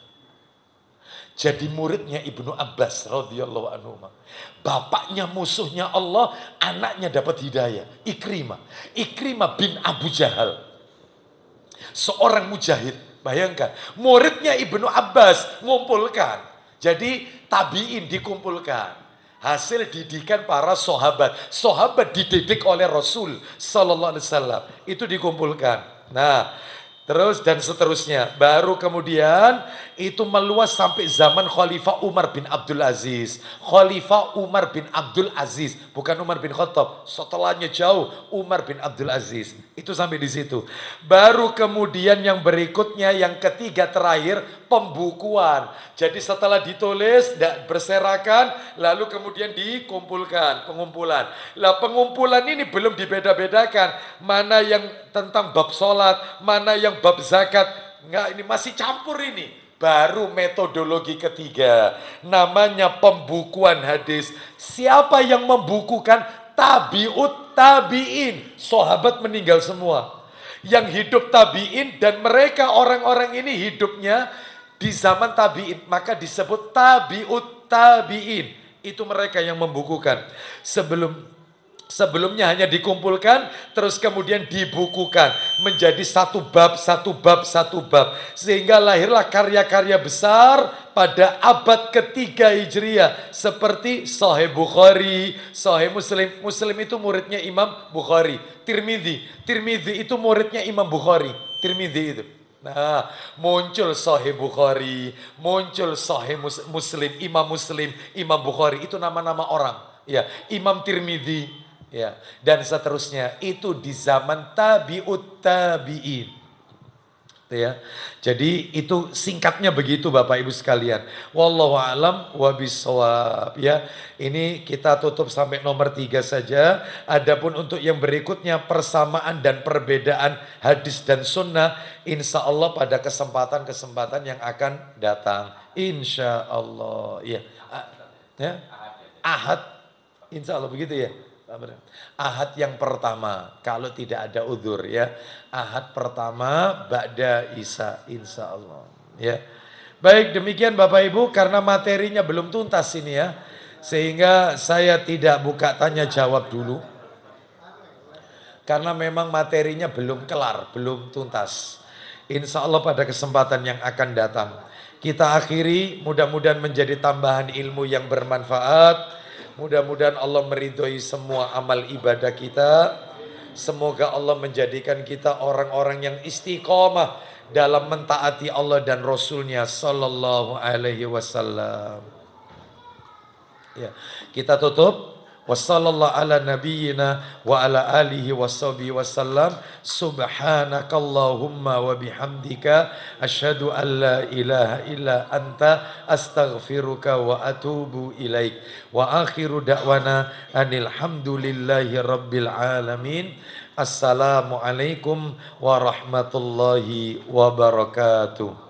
Jadi muridnya Ibnu Abbas radhiyallahu anhu. Bapaknya musuhnya Allah, anaknya dapat hidayah. Ikrimah. Ikrimah bin Abu Jahal. Seorang mujahid. Bayangkan, muridnya Ibnu Abbas ngumpulkan. Jadi tabi'in dikumpulkan. Hasil didikan para sahabat. Sahabat dididik oleh Rasul sallallahu alaihi wasallam. Itu dikumpulkan. Nah, terus dan seterusnya. Baru kemudian itu meluas sampai zaman Khalifah Umar bin Abdul Aziz. Khalifah Umar bin Abdul Aziz, bukan Umar bin Khattab. Setelahnya jauh Umar bin Abdul Aziz. Itu sampai di situ. Baru kemudian yang berikutnya, yang ketiga terakhir, pembukuan. Jadi setelah ditulis, berserakan, lalu kemudian dikumpulkan, pengumpulan. Lah pengumpulan ini belum dibeda-bedakan. Mana yang tentang bab sholat, mana yang bab zakat. Enggak, ini masih campur ini. Baru metodologi ketiga, namanya pembukuan hadis. Siapa yang membukukan? Tabi'ut tabi'in. Sahabat meninggal semua. Yang hidup tabi'in, dan mereka orang-orang ini hidupnya di zaman tabi'in, maka disebut tabi'ut tabi'in. Itu mereka yang membukukan. Sebelumnya hanya dikumpulkan, terus kemudian dibukukan menjadi satu bab, sehingga lahirlah karya-karya besar pada abad ketiga Hijriah, seperti Sahih Bukhari, Sahih Muslim. Muslim itu muridnya Imam Bukhari. Tirmidzi itu muridnya Imam Bukhari. Tirmidzi itu. Nah, muncul Sahih Bukhari, muncul Sahih Muslim, Imam Bukhari, itu nama-nama orang. Ya, Imam Tirmidzi. Ya, dan seterusnya. Itu di zaman tabi'ut tabi'in. Ya. Jadi itu singkatnya begitu Bapak Ibu sekalian. Wallahu a'lam wa bishawab. Ya, ini kita tutup sampai nomor 3 saja. Adapun untuk yang berikutnya, persamaan dan perbedaan hadis dan sunnah, insya Allah pada kesempatan-kesempatan yang akan datang. Insya Allah. Ya. Ahad. Insya Allah begitu ya. Ahad yang pertama, kalau tidak ada udzur ya. Ahad pertama ba'da Isya, insya Allah ya. Baik, demikian Bapak Ibu, karena materinya belum tuntas ini ya, sehingga saya tidak buka tanya jawab dulu, karena memang materinya belum kelar, belum tuntas. Insya Allah pada kesempatan yang akan datang kita akhiri, mudah-mudahan menjadi tambahan ilmu yang bermanfaat. Mudah-mudahan Allah meridhoi semua amal ibadah kita. Semoga Allah menjadikan kita orang-orang yang istiqomah dalam mentaati Allah dan Rasulnya sallallahu alaihi wasallam. Ya, kita tutup. Wassallallahu ala nabiyyina wa ala alihi washabihi wasallam. Subhanakallahumma wa bihamdika asyhadu an la ilaha illa anta astaghfiruka wa atubu ilaik. Wa akhiru da'wana anil hamdulillahi rabbil alamin. Assalamualaikum warahmatullahi wabarakatuh.